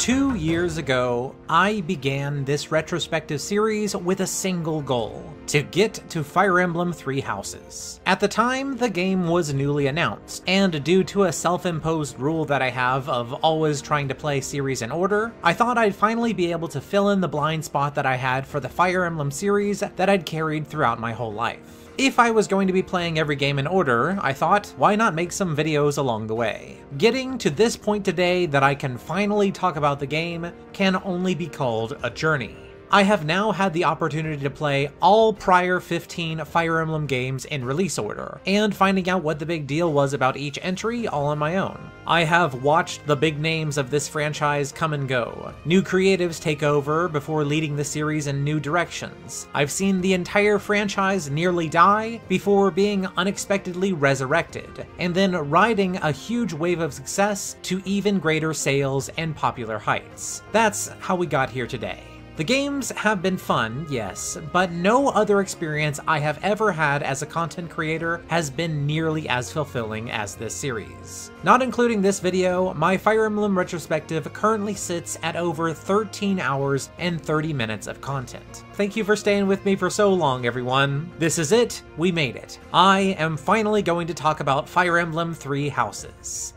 2 years ago, I began this retrospective series with a single goal: to get to Fire Emblem Three Houses. At the time, the game was newly announced, and due to a self-imposed rule that I have of always trying to play series in order, I thought I'd finally be able to fill in the blind spot that I had for the Fire Emblem series that I'd carried throughout my whole life. If I was going to be playing every game in order, I thought, why not make some videos along the way? Getting to this point today that I can finally talk about the game can only be called a journey. I have now had the opportunity to play all prior 15 Fire Emblem games in release order, and finding out what the big deal was about each entry all on my own. I have watched the big names of this franchise come and go, new creatives take over before leading the series in new directions. I've seen the entire franchise nearly die before being unexpectedly resurrected, and then riding a huge wave of success to even greater sales and popular heights. That's how we got here today. The games have been fun, yes, but no other experience I have ever had as a content creator has been nearly as fulfilling as this series. Not including this video, my Fire Emblem retrospective currently sits at over 13 hours and 30 minutes of content. Thank you for staying with me for so long, everyone. This is it, we made it. I am finally going to talk about Fire Emblem Three Houses.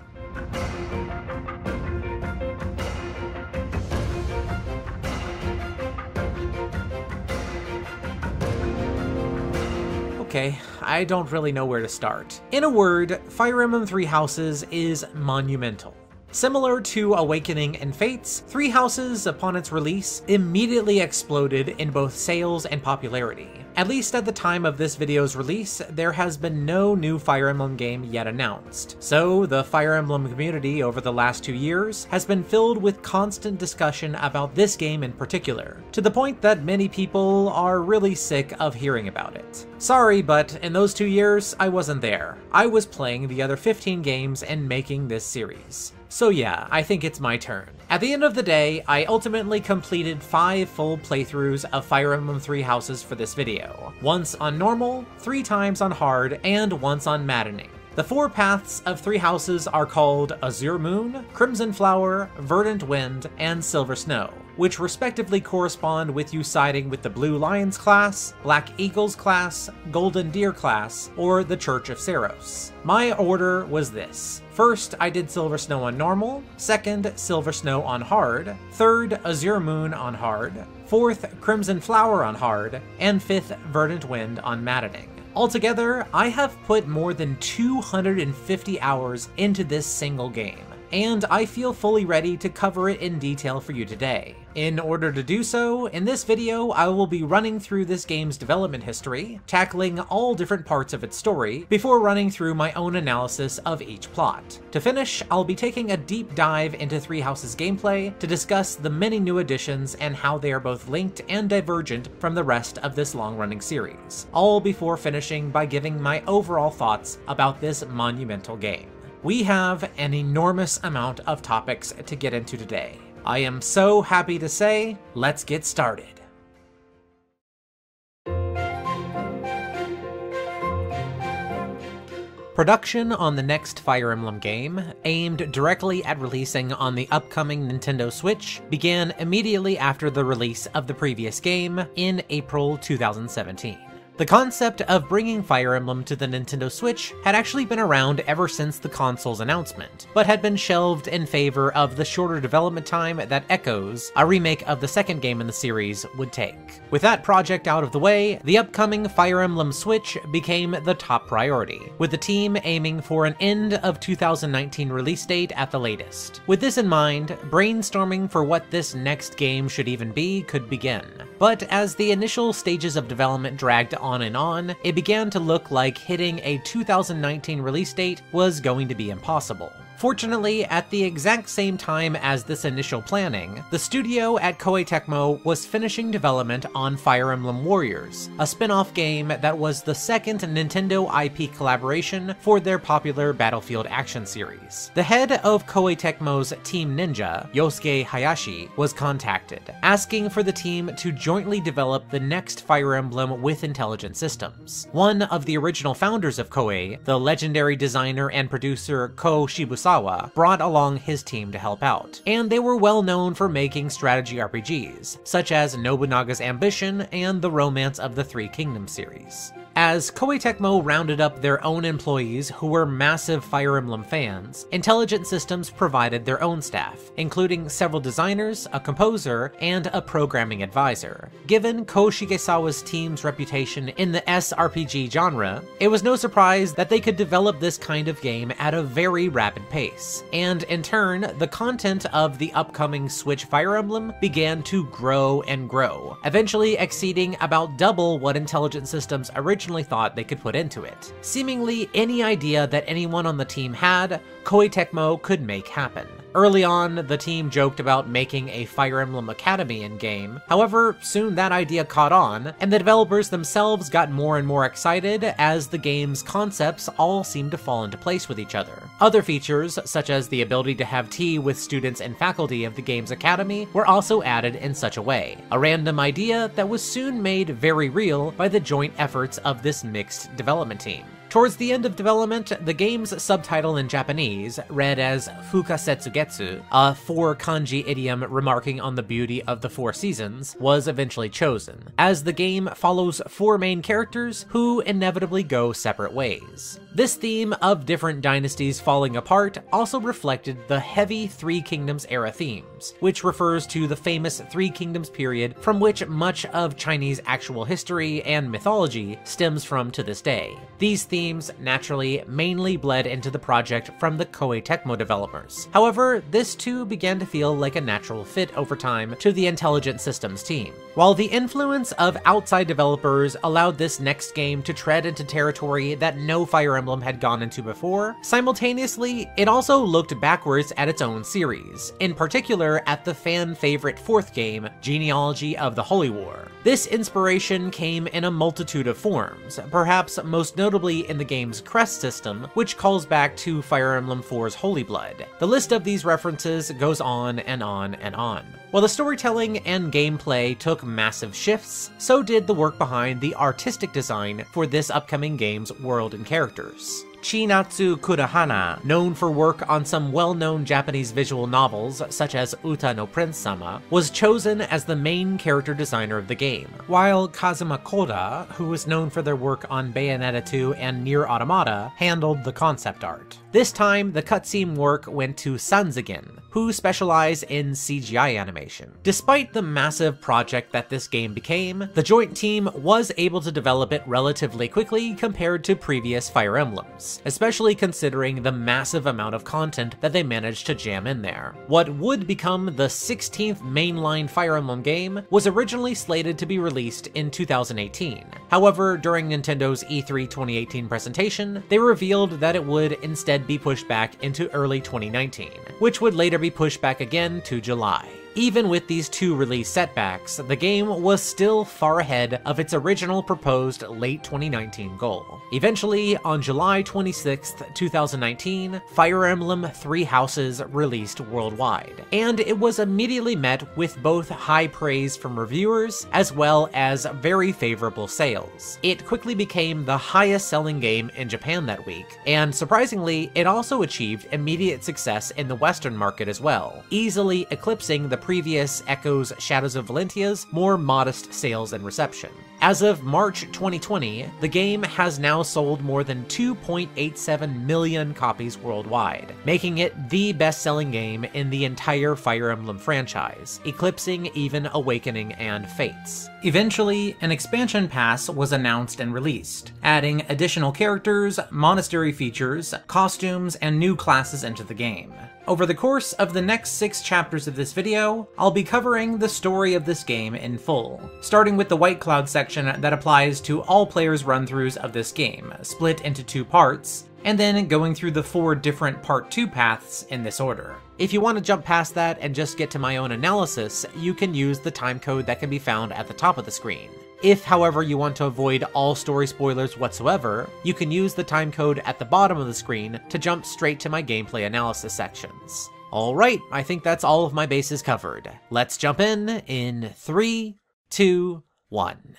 Okay, I don't really know where to start. In a word, Fire Emblem Three Houses is monumental. Similar to Awakening and Fates, Three Houses, upon its release, immediately exploded in both sales and popularity. At least at the time of this video's release, there has been no new Fire Emblem game yet announced, so the Fire Emblem community over the last 2 years has been filled with constant discussion about this game in particular, to the point that many people are really sick of hearing about it. Sorry, but in those 2 years, I wasn't there. I was playing the other 15 games and making this series. So yeah, I think it's my turn. At the end of the day, I ultimately completed 5 full playthroughs of Fire Emblem Three Houses for this video. Once on normal, 3 times on hard, and once on maddening. The 4 paths of Three Houses are called Azure Moon, Crimson Flower, Verdant Wind, and Silver Snow, which respectively correspond with you siding with the Blue Lions class, Black Eagles class, Golden Deer class, or the Church of Saros. My order was this. First, I did Silver Snow on normal, second, Silver Snow on hard, third, Azure Moon on hard, fourth, Crimson Flower on hard, and fifth, Verdant Wind on maddening. Altogether, I have put more than 250 hours into this single game, and I feel fully ready to cover it in detail for you today. In order to do so, in this video, I will be running through this game's development history, tackling all different parts of its story, before running through my own analysis of each plot. To finish, I'll be taking a deep dive into Three Houses gameplay to discuss the many new additions and how they are both linked and divergent from the rest of this long-running series, all before finishing by giving my overall thoughts about this monumental game. We have an enormous amount of topics to get into today. I am so happy to say, let's get started. Production on the next Fire Emblem game, aimed directly at releasing on the upcoming Nintendo Switch, began immediately after the release of the previous game in April 2017. The concept of bringing Fire Emblem to the Nintendo Switch had actually been around ever since the console's announcement, but had been shelved in favor of the shorter development time that Echoes, a remake of the second game in the series, would take. With that project out of the way, the upcoming Fire Emblem Switch became the top priority, with the team aiming for an end of 2019 release date at the latest. With this in mind, brainstorming for what this next game should even be could begin. But as the initial stages of development dragged on, it began to look like hitting a 2019 release date was going to be impossible. Fortunately, at the exact same time as this initial planning, the studio at Koei Tecmo was finishing development on Fire Emblem Warriors, a spin-off game that was the second Nintendo IP collaboration for their popular Battlefield action series. The head of Koei Tecmo's Team Ninja, Yosuke Hayashi, was contacted, asking for the team to jointly develop the next Fire Emblem with Intelligent Systems. One of the original founders of Koei, the legendary designer and producer Ko Shibusaki, Kurosawa brought along his team to help out, and they were well known for making strategy RPGs, such as Nobunaga's Ambition and the Romance of the Three Kingdoms series. As Koei Tecmo rounded up their own employees who were massive Fire Emblem fans, Intelligent Systems provided their own staff, including several designers, a composer, and a programming advisor. Given Ko Shigesawa's team's reputation in the SRPG genre, it was no surprise that they could develop this kind of game at a very rapid pace, and in turn, the content of the upcoming Switch Fire Emblem began to grow and grow, eventually exceeding about double what Intelligent Systems originally thought they could put into it. Seemingly any idea that anyone on the team had, Koei Tecmo could make happen. Early on, the team joked about making a Fire Emblem Academy in-game. However, soon that idea caught on, and the developers themselves got more and more excited as the game's concepts all seemed to fall into place with each other. Other features, such as the ability to have tea with students and faculty of the game's academy, were also added in such a way. A random idea that was soon made very real by the joint efforts of this mixed development team. Towards the end of development, the game's subtitle in Japanese, read as Fukasetsugetsu, a 4-kanji idiom remarking on the beauty of the 4 seasons, was eventually chosen, as the game follows 4 main characters who inevitably go separate ways. This theme of different dynasties falling apart also reflected the heavy Three Kingdoms era themes, which refers to the famous Three Kingdoms period from which much of Chinese actual history and mythology stems from to this day. These themes naturally mainly bled into the project from the Koei Tecmo developers. However, this too began to feel like a natural fit over time to the Intelligent Systems team. While the influence of outside developers allowed this next game to tread into territory that no Fire Emblem had gone into before, simultaneously, it also looked backwards at its own series, in particular at the fan-favorite 4th game, Genealogy of the Holy War. This inspiration came in a multitude of forms, perhaps most notably in the game's crest system, which calls back to Fire Emblem 4's Holy Blood. The list of these references goes on and on and on. While the storytelling and gameplay took massive shifts, so did the work behind the artistic design for this upcoming game's world and characters. Chinatsu Kurahana, known for work on some well-known Japanese visual novels such as Uta no Prince-sama, was chosen as the main character designer of the game, while Kazuma Koda, who was known for their work on Bayonetta 2 and Nier Automata, handled the concept art. This time, the cutscene work went to Sanzigen, who specialize in CGI animation. Despite the massive project that this game became, the joint team was able to develop it relatively quickly compared to previous Fire Emblems, especially considering the massive amount of content that they managed to jam in there. What would become the 16th mainline Fire Emblem game was originally slated to be released in 2018. However, during Nintendo's E3 2018 presentation, they revealed that it would instead be pushed back into early 2019, which would later be pushed back again to July. Even with these 2 release setbacks, the game was still far ahead of its original proposed late 2019 goal. Eventually, on July 26, 2019, Fire Emblem Three Houses released worldwide, and it was immediately met with both high praise from reviewers as well as very favorable sales. It quickly became the highest-selling game in Japan that week, and surprisingly, it also achieved immediate success in the Western market as well, easily eclipsing the previous Echoes Shadows of Valentia's more modest sales and reception. As of March 2020, the game has now sold more than 2.87 million copies worldwide, making it the best-selling game in the entire Fire Emblem franchise, eclipsing even Awakening and Fates. Eventually, an expansion pass was announced and released, adding additional characters, monastery features, costumes, and new classes into the game. Over the course of the next 6 chapters of this video, I'll be covering the story of this game in full, starting with the White Cloud section that applies to all players' run-throughs of this game, split into 2 parts, and then going through the 4 different Part 2 paths in this order. If you want to jump past that and just get to my own analysis, you can use the timecode that can be found at the top of the screen. If, however, you want to avoid all story spoilers whatsoever, you can use the timecode at the bottom of the screen to jump straight to my gameplay analysis sections. Alright, I think that's all of my bases covered. Let's jump in 3, 2, 1.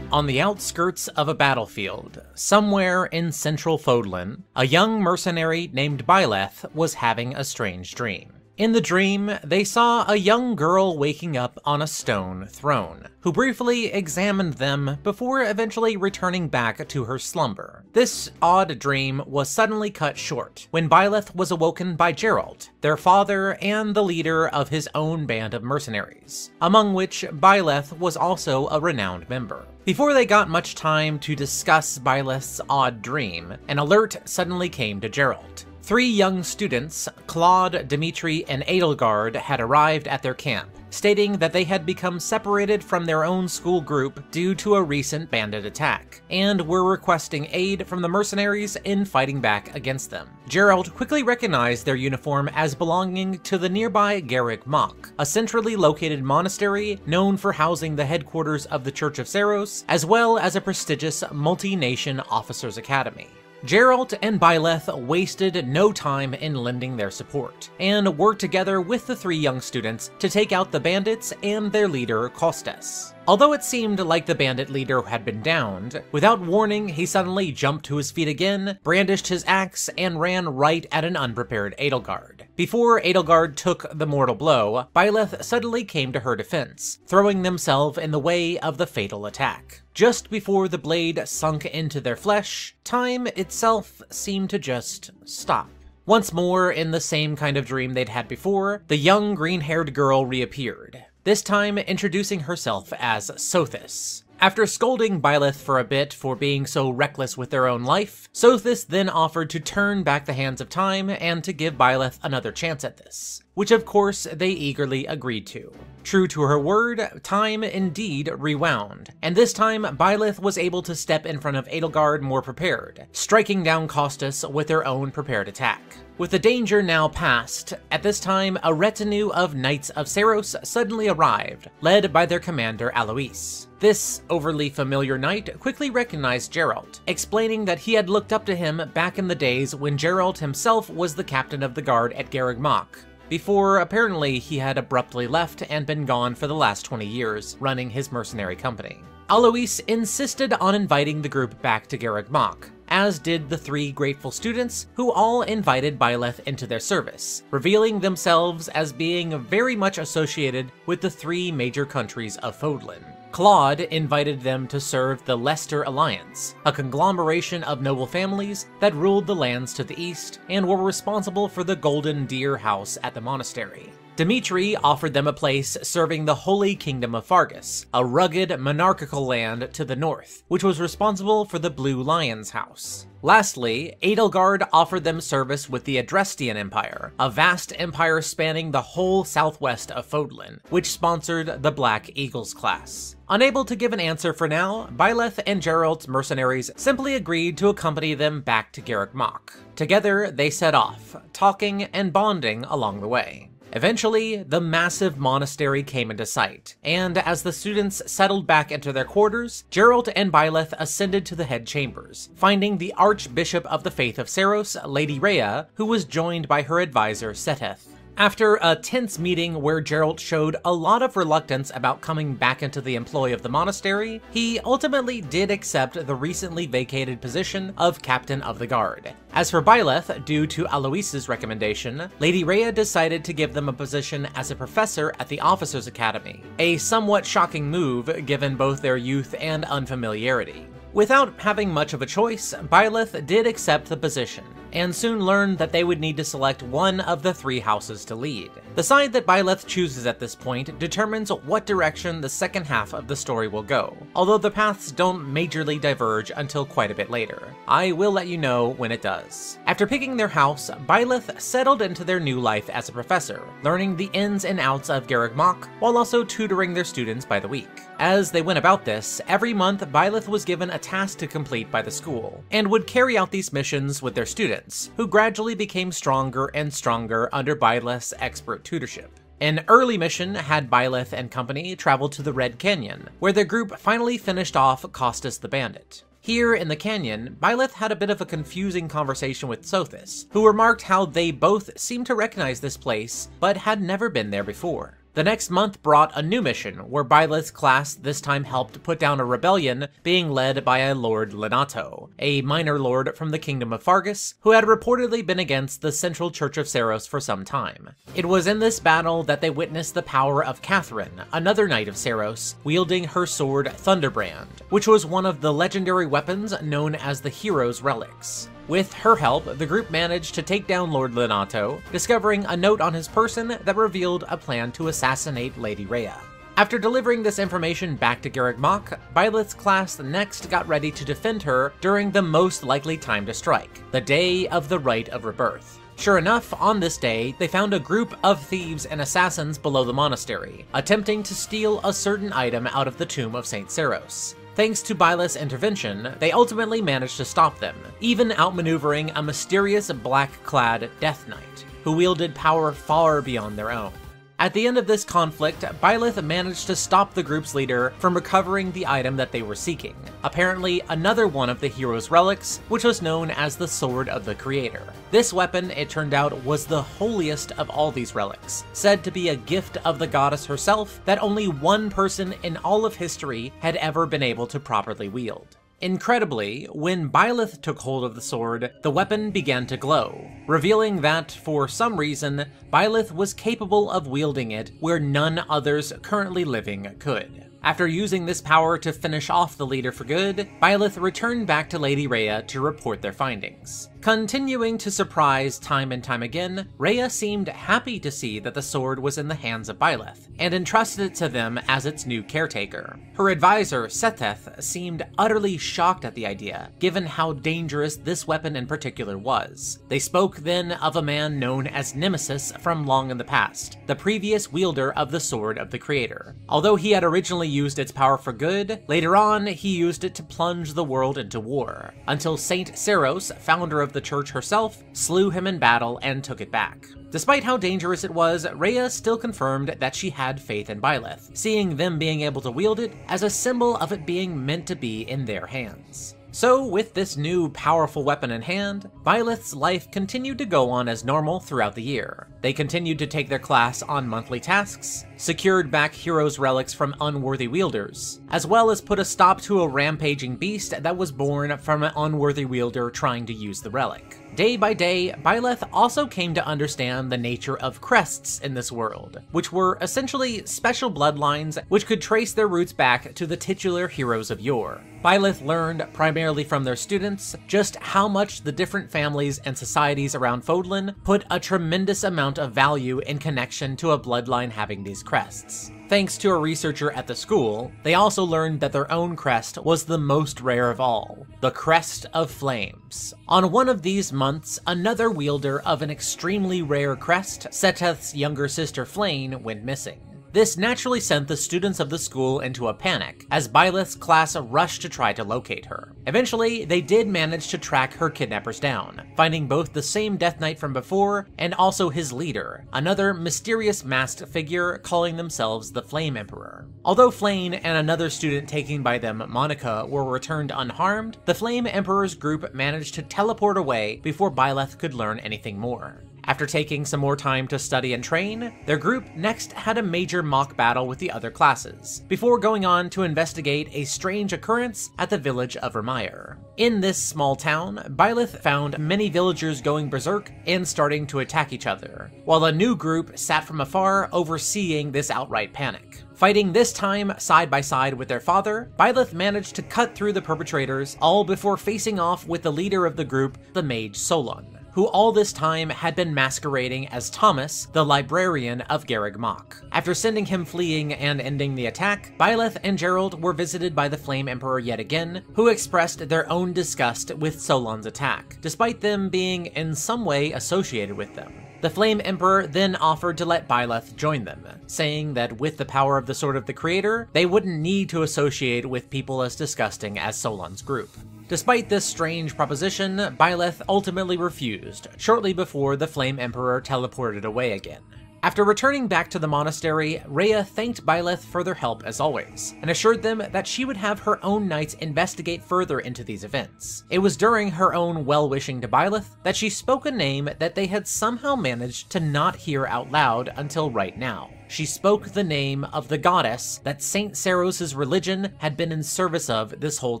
On the outskirts of a battlefield, somewhere in central Fodlan, a young mercenary named Byleth was having a strange dream. In the dream, they saw a young girl waking up on a stone throne, who briefly examined them before eventually returning back to her slumber. This odd dream was suddenly cut short when Byleth was awoken by Geralt, their father and the leader of his own band of mercenaries, among which Byleth was also a renowned member. Before they got much time to discuss Byleth's odd dream, an alert suddenly came to Geralt. 3 young students, Claude, Dimitri, and Edelgard, had arrived at their camp, stating that they had become separated from their own school group due to a recent bandit attack, and were requesting aid from the mercenaries in fighting back against them. Geralt quickly recognized their uniform as belonging to the nearby Garreg Mach, a centrally located monastery known for housing the headquarters of the Church of Seiros, as well as a prestigious multi-nation officers' academy. Geralt and Byleth wasted no time in lending their support, and worked together with the 3 young students to take out the bandits and their leader, Costes. Although it seemed like the bandit leader had been downed, without warning he suddenly jumped to his feet again, brandished his axe, and ran right at an unprepared Edelgard. Before Edelgard took the mortal blow, Byleth suddenly came to her defense, throwing themselves in the way of the fatal attack. Just before the blade sunk into their flesh, time itself seemed to just stop. Once more, in the same kind of dream they'd had before, the young green-haired girl reappeared, this time introducing herself as Sothis. After scolding Byleth for a bit for being so reckless with their own life, Sothis then offered to turn back the hands of time and to give Byleth another chance at this, which of course they eagerly agreed to. True to her word, time indeed rewound, and this time Byleth was able to step in front of Edelgard more prepared, striking down Costes with their own prepared attack. With the danger now past, at this time a retinue of Knights of Seiros suddenly arrived, led by their commander Alois. This overly familiar knight quickly recognized Geralt, explaining that he had looked up to him back in the days when Geralt himself was the captain of the guard at Garreg Mach, before apparently he had abruptly left and been gone for the last 20 years, running his mercenary company. Alois insisted on inviting the group back to Garreg Mach, as did the 3 grateful students, who all invited Byleth into their service, revealing themselves as being very much associated with the 3 major countries of Fodlan. Claude invited them to serve the Leicester Alliance, a conglomeration of noble families that ruled the lands to the east and were responsible for the Golden Deer House at the monastery. Dimitri offered them a place serving the Holy Kingdom of Fargus, a rugged monarchical land to the north, which was responsible for the Blue Lion's House. Lastly, Edelgard offered them service with the Adrestian Empire, a vast empire spanning the whole southwest of Fodlan, which sponsored the Black Eagles class. Unable to give an answer for now, Byleth and Geralt's mercenaries simply agreed to accompany them back to Garreg Mach. Together, they set off, talking and bonding along the way. Eventually, the massive monastery came into sight, and as the students settled back into their quarters, Geralt and Byleth ascended to the head chambers, finding the Archbishop of the Faith of Seiros, Lady Rhea, who was joined by her advisor Seteth. After a tense meeting where Geralt showed a lot of reluctance about coming back into the employ of the monastery, he ultimately did accept the recently vacated position of Captain of the Guard. As for Byleth, due to Alois's recommendation, Lady Rhea decided to give them a position as a professor at the Officers' Academy, a somewhat shocking move given both their youth and unfamiliarity. Without having much of a choice, Byleth did accept the position, and soon learned that they would need to select one of the 3 houses to lead. The side that Byleth chooses at this point determines what direction the second half of the story will go, although the paths don't majorly diverge until quite a bit later. I will let you know when it does. After picking their house, Byleth settled into their new life as a professor, learning the ins and outs of Garreg Mach, while also tutoring their students by the week. As they went about this, every month Byleth was given a task to complete by the school, and would carry out these missions with their students, who gradually became stronger and stronger under Byleth's expert tutorship. An early mission had Byleth and company travel to the Red Canyon, where their group finally finished off Costes the Bandit. Here in the canyon, Byleth had a bit of a confusing conversation with Sothis, who remarked how they both seemed to recognize this place, but had never been there before. The next month brought a new mission, where Byleth's class this time helped put down a rebellion being led by a Lord Lenato, a minor lord from the Kingdom of Fargus, who had reportedly been against the Central Church of Seiros for some time. It was in this battle that they witnessed the power of Catherine, another knight of Seiros, wielding her sword Thunderbrand, which was one of the legendary weapons known as the Hero's Relics. With her help, the group managed to take down Lord Lenato, discovering a note on his person that revealed a plan to assassinate Lady Rhea. After delivering this information back to Garreg Mach, Byleth's class next got ready to defend her during the most likely time to strike, the day of the Rite of Rebirth. Sure enough, on this day, they found a group of thieves and assassins below the monastery, attempting to steal a certain item out of the tomb of St. Seiros. Thanks to Byleth's intervention, they ultimately managed to stop them, even outmaneuvering a mysterious black-clad Death Knight, who wielded power far beyond their own. At the end of this conflict, Byleth managed to stop the group's leader from recovering the item that they were seeking, apparently another one of the hero's relics, which was known as the Sword of the Creator. This weapon, it turned out, was the holiest of all these relics, said to be a gift of the goddess herself that only one person in all of history had ever been able to properly wield. Incredibly, when Byleth took hold of the sword, the weapon began to glow, revealing that, for some reason, Byleth was capable of wielding it where none others currently living could. After using this power to finish off the leader for good, Byleth returned back to Lady Rhea to report their findings. Continuing to surprise time and time again, Rhea seemed happy to see that the sword was in the hands of Byleth, and entrusted it to them as its new caretaker. Her advisor, Setheth, seemed utterly shocked at the idea, given how dangerous this weapon in particular was. They spoke then of a man known as Nemesis from long in the past, the previous wielder of the Sword of the Creator. Although he had originally used its power for good, later on he used it to plunge the world into war, until Saint Seiros, founder of the church herself, slew him in battle and took it back. Despite how dangerous it was, Rhea still confirmed that she had faith in Byleth, seeing them being able to wield it as a symbol of it being meant to be in their hands. So, with this new, powerful weapon in hand, Byleth's life continued to go on as normal throughout the year. They continued to take their class on monthly tasks, secured back heroes' relics from unworthy wielders, as well as put a stop to a rampaging beast that was born from an unworthy wielder trying to use the relic. Day by day, Byleth also came to understand the nature of crests in this world, which were essentially special bloodlines which could trace their roots back to the titular heroes of yore. Byleth learned, primarily from their students, just how much the different families and societies around Fodlan put a tremendous amount of value in connection to a bloodline having these crests. Thanks to a researcher at the school, they also learned that their own crest was the most rare of all, the Crest of Flames. On one of these months, another wielder of an extremely rare crest, Setheth's younger sister Flane, went missing. This naturally sent the students of the school into a panic, as Byleth's class rushed to try to locate her. Eventually, they did manage to track her kidnappers down, finding both the same Death Knight from before, and also his leader, another mysterious masked figure calling themselves the Flame Emperor. Although Flane and another student taken by them, Monica, were returned unharmed, the Flame Emperor's group managed to teleport away before Byleth could learn anything more. After taking some more time to study and train, their group next had a major mock battle with the other classes, before going on to investigate a strange occurrence at the village of Vermeer. In this small town, Byleth found many villagers going berserk and starting to attack each other, while a new group sat from afar overseeing this outright panic. Fighting this time side by side with their father, Byleth managed to cut through the perpetrators, all before facing off with the leader of the group, the mage Solon, who all this time had been masquerading as Thomas, the librarian of Garreg Mach. After sending him fleeing and ending the attack, Byleth and Gerald were visited by the Flame Emperor yet again, who expressed their own disgust with Solon's attack, despite them being in some way associated with them. The Flame Emperor then offered to let Byleth join them, saying that with the power of the Sword of the Creator, they wouldn't need to associate with people as disgusting as Solon's group. Despite this strange proposition, Byleth ultimately refused, shortly before the Flame Emperor teleported away again. After returning back to the monastery, Rhea thanked Byleth for their help as always, and assured them that she would have her own knights investigate further into these events. It was during her own well-wishing to Byleth that she spoke a name that they had somehow managed to not hear out loud until right now. She spoke the name of the goddess that Saint Seros' religion had been in service of this whole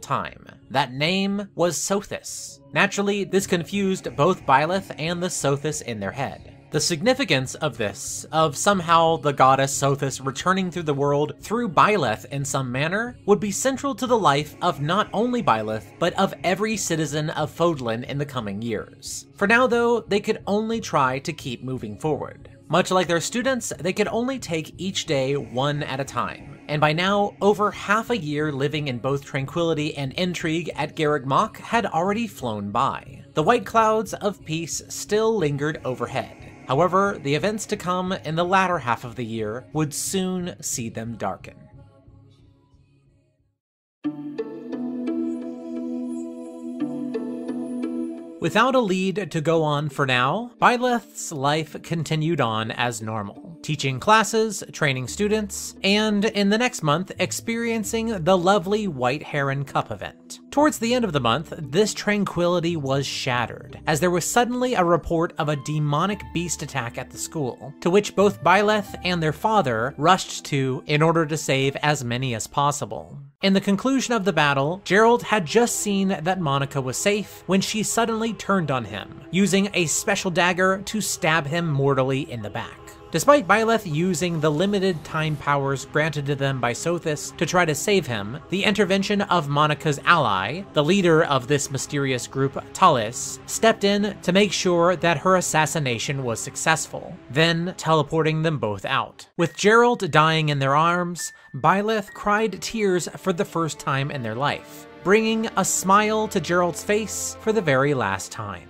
time. That name was Sothis. Naturally, this confused both Byleth and the Sothis in their head. The significance of this, of somehow the goddess Sothis returning through the world through Byleth in some manner, would be central to the life of not only Byleth, but of every citizen of Fodlan in the coming years. For now though, they could only try to keep moving forward. Much like their students, they could only take each day one at a time. And by now, over half a year living in both tranquility and intrigue at Garreg Mach had already flown by. The white clouds of peace still lingered overhead. However, the events to come in the latter half of the year would soon see them darken. Without a lead to go on for now, Byleth's life continued on as normal, teaching classes, training students, and in the next month experiencing the lovely White Heron Cup event. Towards the end of the month, this tranquility was shattered, as there was suddenly a report of a demonic beast attack at the school, to which both Byleth and their father rushed to in order to save as many as possible. In the conclusion of the battle, Gerald had just seen that Monica was safe when she suddenly turned on him, using a special dagger to stab him mortally in the back. Despite Byleth using the limited time powers granted to them by Sothis to try to save him, the intervention of Monica's ally, the leader of this mysterious group, Talis, stepped in to make sure that her assassination was successful, then teleporting them both out. With Gerald dying in their arms, Byleth cried tears for the first time in their life, bringing a smile to Gerald's face for the very last time.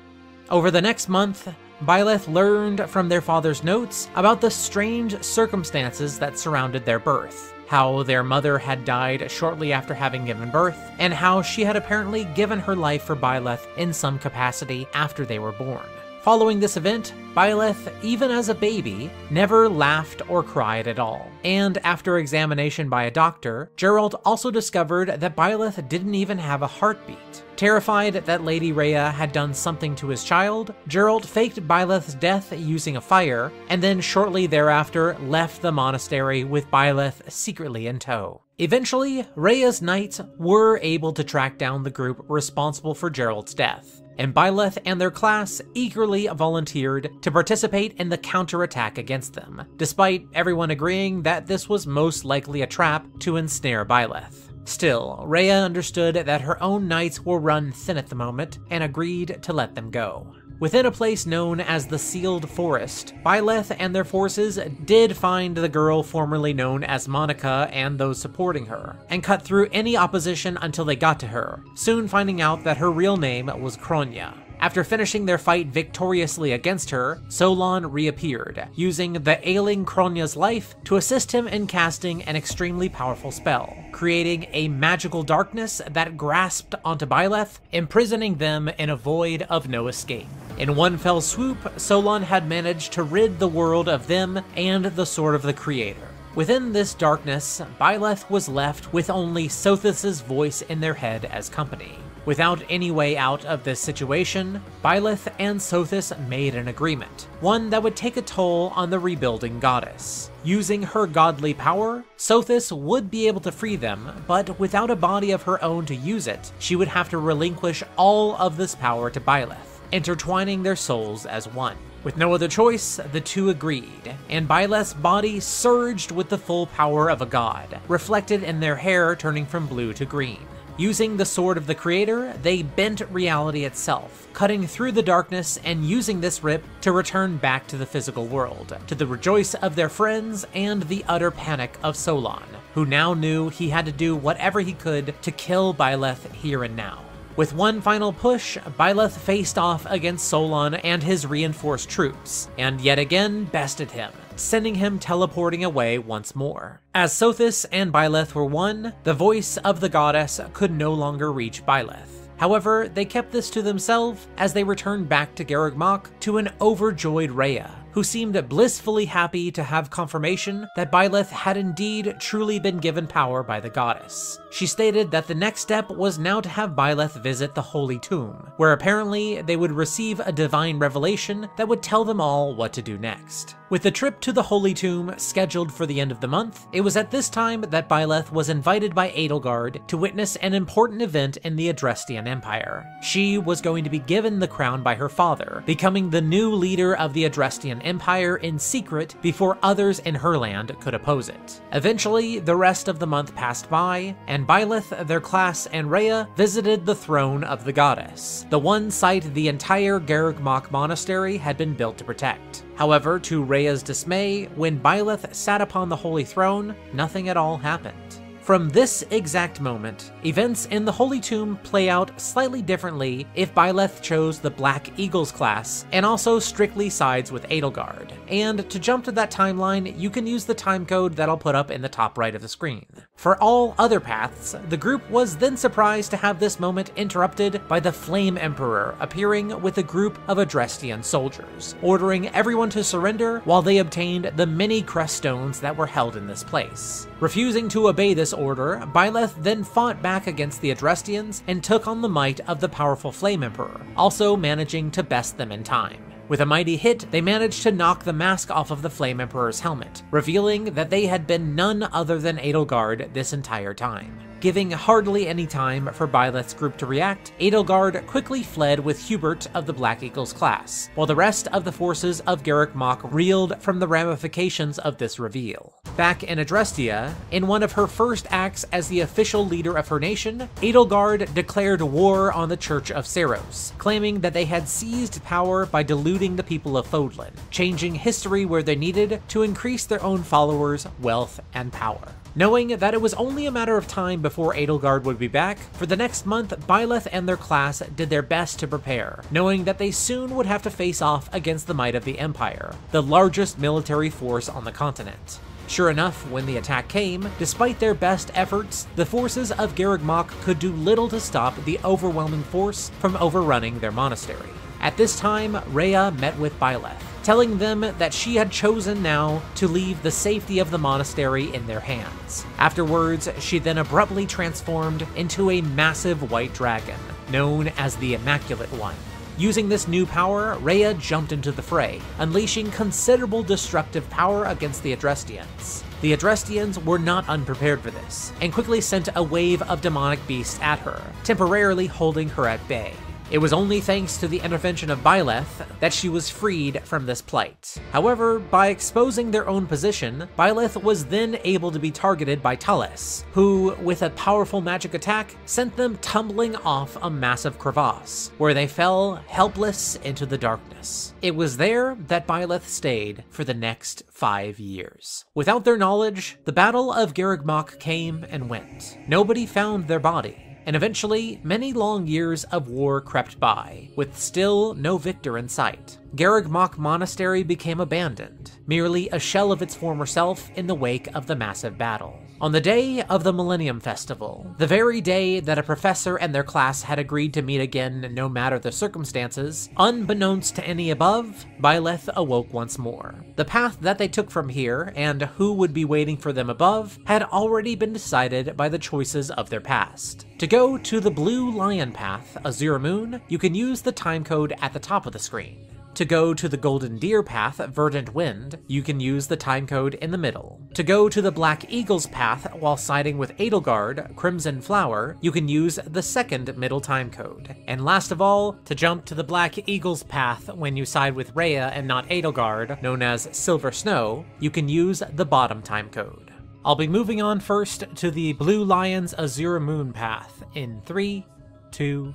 Over the next month, Byleth learned from their father's notes about the strange circumstances that surrounded their birth, how their mother had died shortly after having given birth, and how she had apparently given her life for Byleth in some capacity after they were born. Following this event, Byleth, even as a baby, never laughed or cried at all. And after examination by a doctor, Gerald also discovered that Byleth didn't even have a heartbeat. Terrified that Lady Rhea had done something to his child, Gerald faked Byleth's death using a fire, and then shortly thereafter left the monastery with Byleth secretly in tow. Eventually, Rhea's knights were able to track down the group responsible for Gerald's death, and Byleth and their class eagerly volunteered to participate in the counterattack against them, despite everyone agreeing that this was most likely a trap to ensnare Byleth. Still, Rhea understood that her own knights were run thin at the moment and agreed to let them go. Within a place known as the Sealed Forest, Byleth and their forces did find the girl formerly known as Monica and those supporting her, and cut through any opposition until they got to her, soon finding out that her real name was Kronya. After finishing their fight victoriously against her, Solon reappeared, using the ailing Kronya's life to assist him in casting an extremely powerful spell, creating a magical darkness that grasped onto Byleth, imprisoning them in a void of no escape. In one fell swoop, Solon had managed to rid the world of them and the Sword of the Creator. Within this darkness, Byleth was left with only Sothis' voice in their head as company. Without any way out of this situation, Byleth and Sothis made an agreement, one that would take a toll on the rebuilding goddess. Using her godly power, Sothis would be able to free them, but without a body of her own to use it, she would have to relinquish all of this power to Byleth, intertwining their souls as one. With no other choice, the two agreed, and Byleth's body surged with the full power of a god, reflected in their hair turning from blue to green. Using the Sword of the Creator, they bent reality itself, cutting through the darkness and using this rip to return back to the physical world, to the rejoice of their friends and the utter panic of Solon, who now knew he had to do whatever he could to kill Byleth here and now. With one final push, Byleth faced off against Solon and his reinforced troops, and yet again bested him, sending him teleporting away once more. As Sothis and Byleth were one, the voice of the goddess could no longer reach Byleth. However, they kept this to themselves as they returned back to Garreg Mach to an overjoyed Rhea, who seemed blissfully happy to have confirmation that Byleth had indeed truly been given power by the goddess. She stated that the next step was now to have Byleth visit the Holy Tomb, where apparently they would receive a divine revelation that would tell them all what to do next. With the trip to the Holy Tomb scheduled for the end of the month, it was at this time that Byleth was invited by Edelgard to witness an important event in the Adrestian Empire. She was going to be given the crown by her father, becoming the new leader of the Adrestian Empire in secret before others in her land could oppose it. Eventually, the rest of the month passed by, and Byleth, their class, and Rhea visited the throne of the goddess, the one site the entire Garreg Mach monastery had been built to protect. However, to Rhea's dismay, when Byleth sat upon the holy throne, nothing at all happened. From this exact moment, events in the Holy Tomb play out slightly differently if Byleth chose the Black Eagles class, and also strictly sides with Edelgard. And to jump to that timeline, you can use the timecode that I'll put up in the top right of the screen. For all other paths, the group was then surprised to have this moment interrupted by the Flame Emperor appearing with a group of Adrestian soldiers, ordering everyone to surrender while they obtained the many crest stones that were held in this place. Refusing to obey this order, Byleth then fought back against the Adrestians and took on the might of the powerful Flame Emperor, also managing to best them in time. With a mighty hit, they managed to knock the mask off of the Flame Emperor's helmet, revealing that they had been none other than Edelgard this entire time. Giving hardly any time for Byleth's group to react, Edelgard quickly fled with Hubert of the Black Eagles class, while the rest of the forces of Garreg Mach reeled from the ramifications of this reveal. Back in Adrestia, in one of her first acts as the official leader of her nation, Edelgard declared war on the Church of Seros, claiming that they had seized power by deluding the people of Fodlan, changing history where they needed to increase their own followers' wealth and power. Knowing that it was only a matter of time before Edelgard would be back, for the next month, Byleth and their class did their best to prepare, knowing that they soon would have to face off against the might of the Empire, the largest military force on the continent. Sure enough, when the attack came, despite their best efforts, the forces of Garreg Mach could do little to stop the overwhelming force from overrunning their monastery. At this time, Rhea met with Byleth, telling them that she had chosen now to leave the safety of the monastery in their hands. Afterwards, she then abruptly transformed into a massive white dragon, known as the Immaculate One. Using this new power, Rhea jumped into the fray, unleashing considerable destructive power against the Adrestians. The Adrestians were not unprepared for this, and quickly sent a wave of demonic beasts at her, temporarily holding her at bay. It was only thanks to the intervention of Byleth that she was freed from this plight. However, by exposing their own position, Byleth was then able to be targeted by Tallis, who, with a powerful magic attack, sent them tumbling off a massive crevasse, where they fell helpless into the darkness. It was there that Byleth stayed for the next 5 years. Without their knowledge, the Battle of Garreg Mach came and went. Nobody found their body. And eventually, many long years of war crept by, with still no victor in sight. Garreg Mach Monastery became abandoned, merely a shell of its former self in the wake of the massive battle. On the day of the Millennium Festival, the very day that a professor and their class had agreed to meet again no matter the circumstances, unbeknownst to any above, Byleth awoke once more. The path that they took from here, and who would be waiting for them above, had already been decided by the choices of their past. To go to the Blue Lion path, Azure Moon, you can use the timecode at the top of the screen. To go to the Golden Deer path, Verdant Wind, you can use the timecode in the middle. To go to the Black Eagles path while siding with Edelgard, Crimson Flower, you can use the second middle timecode. And last of all, to jump to the Black Eagles path when you side with Rhea and not Edelgard, known as Silver Snow, you can use the bottom timecode. I'll be moving on first to the Blue Lion's Azure Moon path in 3, 2,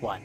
1.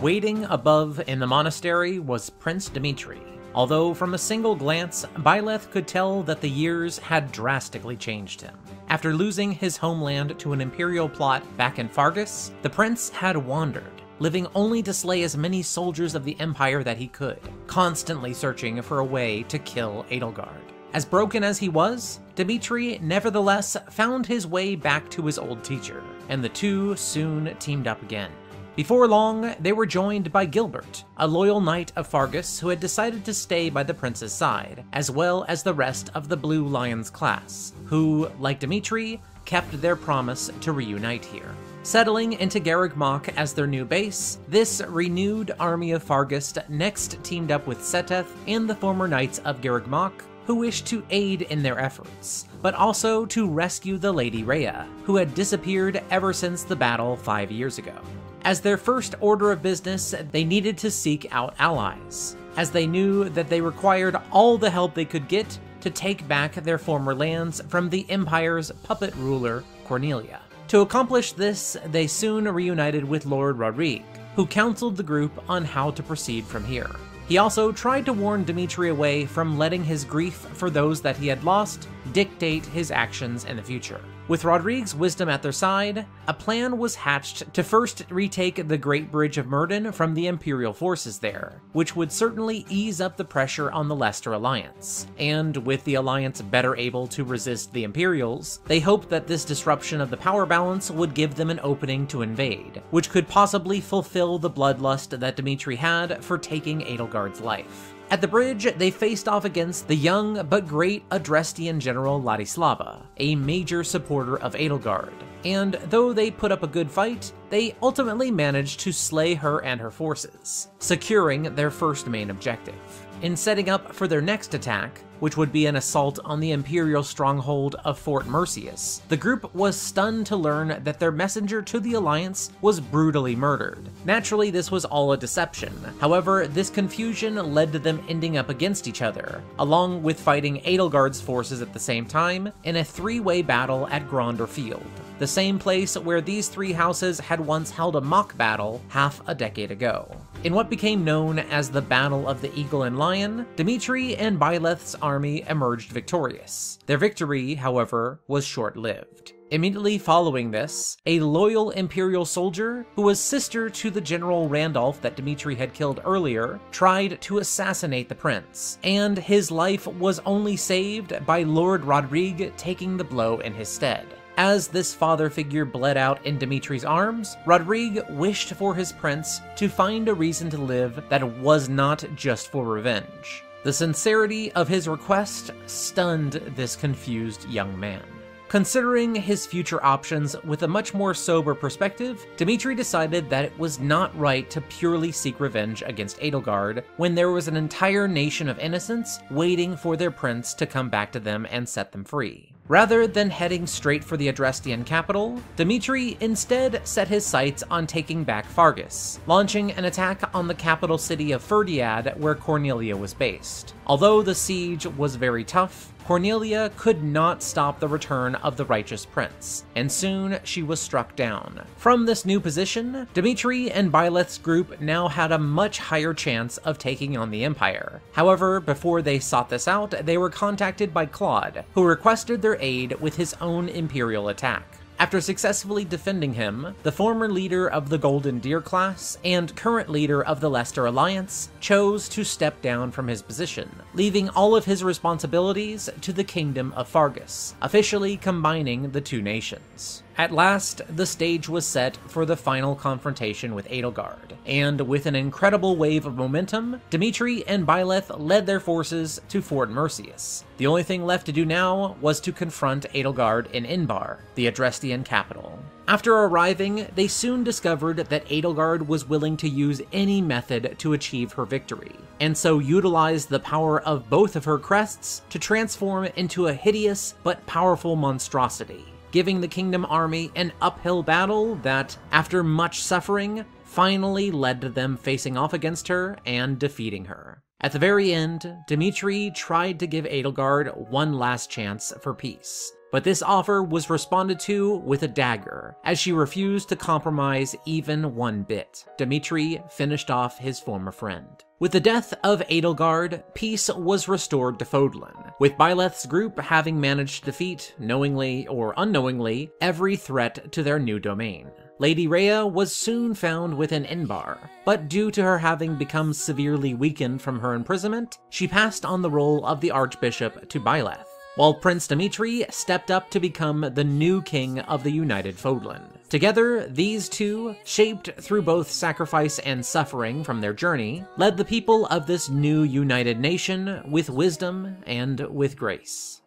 Waiting above in the monastery was Prince Dimitri. Although from a single glance, Byleth could tell that the years had drastically changed him. After losing his homeland to an imperial plot back in Fargus, the prince had wandered, living only to slay as many soldiers of the Empire that he could, constantly searching for a way to kill Edelgard. As broken as he was, Dmitri nevertheless found his way back to his old teacher, and the two soon teamed up again. Before long, they were joined by Gilbert, a loyal knight of Fargus who had decided to stay by the prince's side, as well as the rest of the Blue Lions class, who, like Dmitri, kept their promise to reunite here. Settling into Garreg Mach as their new base, this renewed army of Fargus next teamed up with Seteth and the former knights of Garreg Mach, who wished to aid in their efforts, but also to rescue the Lady Rhea, who had disappeared ever since the battle 5 years ago. As their first order of business, they needed to seek out allies, as they knew that they required all the help they could get to take back their former lands from the Empire's puppet ruler, Cornelia. To accomplish this, they soon reunited with Lord Rodrigue, who counseled the group on how to proceed from here. He also tried to warn Dmitri away from letting his grief for those that he had lost dictate his actions in the future. With Rodrigue's wisdom at their side, a plan was hatched to first retake the Great Bridge of Myrddin from the Imperial forces there, which would certainly ease up the pressure on the Leicester Alliance. And with the Alliance better able to resist the Imperials, they hoped that this disruption of the power balance would give them an opening to invade, which could possibly fulfill the bloodlust that Dmitri had for taking Edelgard's life. At the bridge, they faced off against the young but great Adrestian general Ladislava, a major supporter of Edelgard, and though they put up a good fight, they ultimately managed to slay her and her forces, securing their first main objective. In setting up for their next attack, which would be an assault on the Imperial stronghold of Fort Mercius, the group was stunned to learn that their messenger to the Alliance was brutally murdered. Naturally, this was all a deception. However, this confusion led to them ending up against each other, along with fighting Edelgard's forces at the same time in a three-way battle at Gronder Field, the same place where these three houses had once held a mock battle half a decade ago. In what became known as the Battle of the Eagle and Lion, Dmitri and Byleth's army emerged victorious. Their victory, however, was short-lived. Immediately following this, a loyal Imperial soldier, who was sister to the General Randolph that Dmitri had killed earlier, tried to assassinate the prince, and his life was only saved by Lord Rodrigue taking the blow in his stead. As this father figure bled out in Dmitri's arms, Rodrigue wished for his prince to find a reason to live that was not just for revenge. The sincerity of his request stunned this confused young man. Considering his future options with a much more sober perspective, Dmitri decided that it was not right to purely seek revenge against Edelgard when there was an entire nation of innocents waiting for their prince to come back to them and set them free. Rather than heading straight for the Adrestian capital, Dmitri instead set his sights on taking back Fargus, launching an attack on the capital city of Ferdiad where Cornelia was based. Although the siege was very tough, Cornelia could not stop the return of the righteous prince, and soon she was struck down. From this new position, Dmitri and Byleth's group now had a much higher chance of taking on the Empire. However, before they sought this out, they were contacted by Claude, who requested their aid with his own Imperial attack. After successfully defending him, the former leader of the Golden Deer class and current leader of the Leicester Alliance chose to step down from his position, leaving all of his responsibilities to the Kingdom of Fargus, officially combining the two nations. At last, the stage was set for the final confrontation with Edelgard, and with an incredible wave of momentum, Dmitri and Byleth led their forces to Fort Mercius. The only thing left to do now was to confront Edelgard in Inbar, the Adrestian capital. After arriving, they soon discovered that Edelgard was willing to use any method to achieve her victory, and so utilized the power of both of her crests to transform into a hideous but powerful monstrosity, giving the Kingdom army an uphill battle that, after much suffering, finally led to them facing off against her and defeating her. At the very end, Dmitri tried to give Edelgard one last chance for peace, but this offer was responded to with a dagger, as she refused to compromise even one bit. Dmitri finished off his former friend. With the death of Edelgard, peace was restored to Fodlan, with Byleth's group having managed to defeat, knowingly or unknowingly, every threat to their new domain. Lady Rhea was soon found within Inbar, but due to her having become severely weakened from her imprisonment, she passed on the role of the Archbishop to Byleth, while Prince Dimitri stepped up to become the new king of the United Fodlan. Together, these two, shaped through both sacrifice and suffering from their journey, led the people of this new united nation with wisdom and with grace.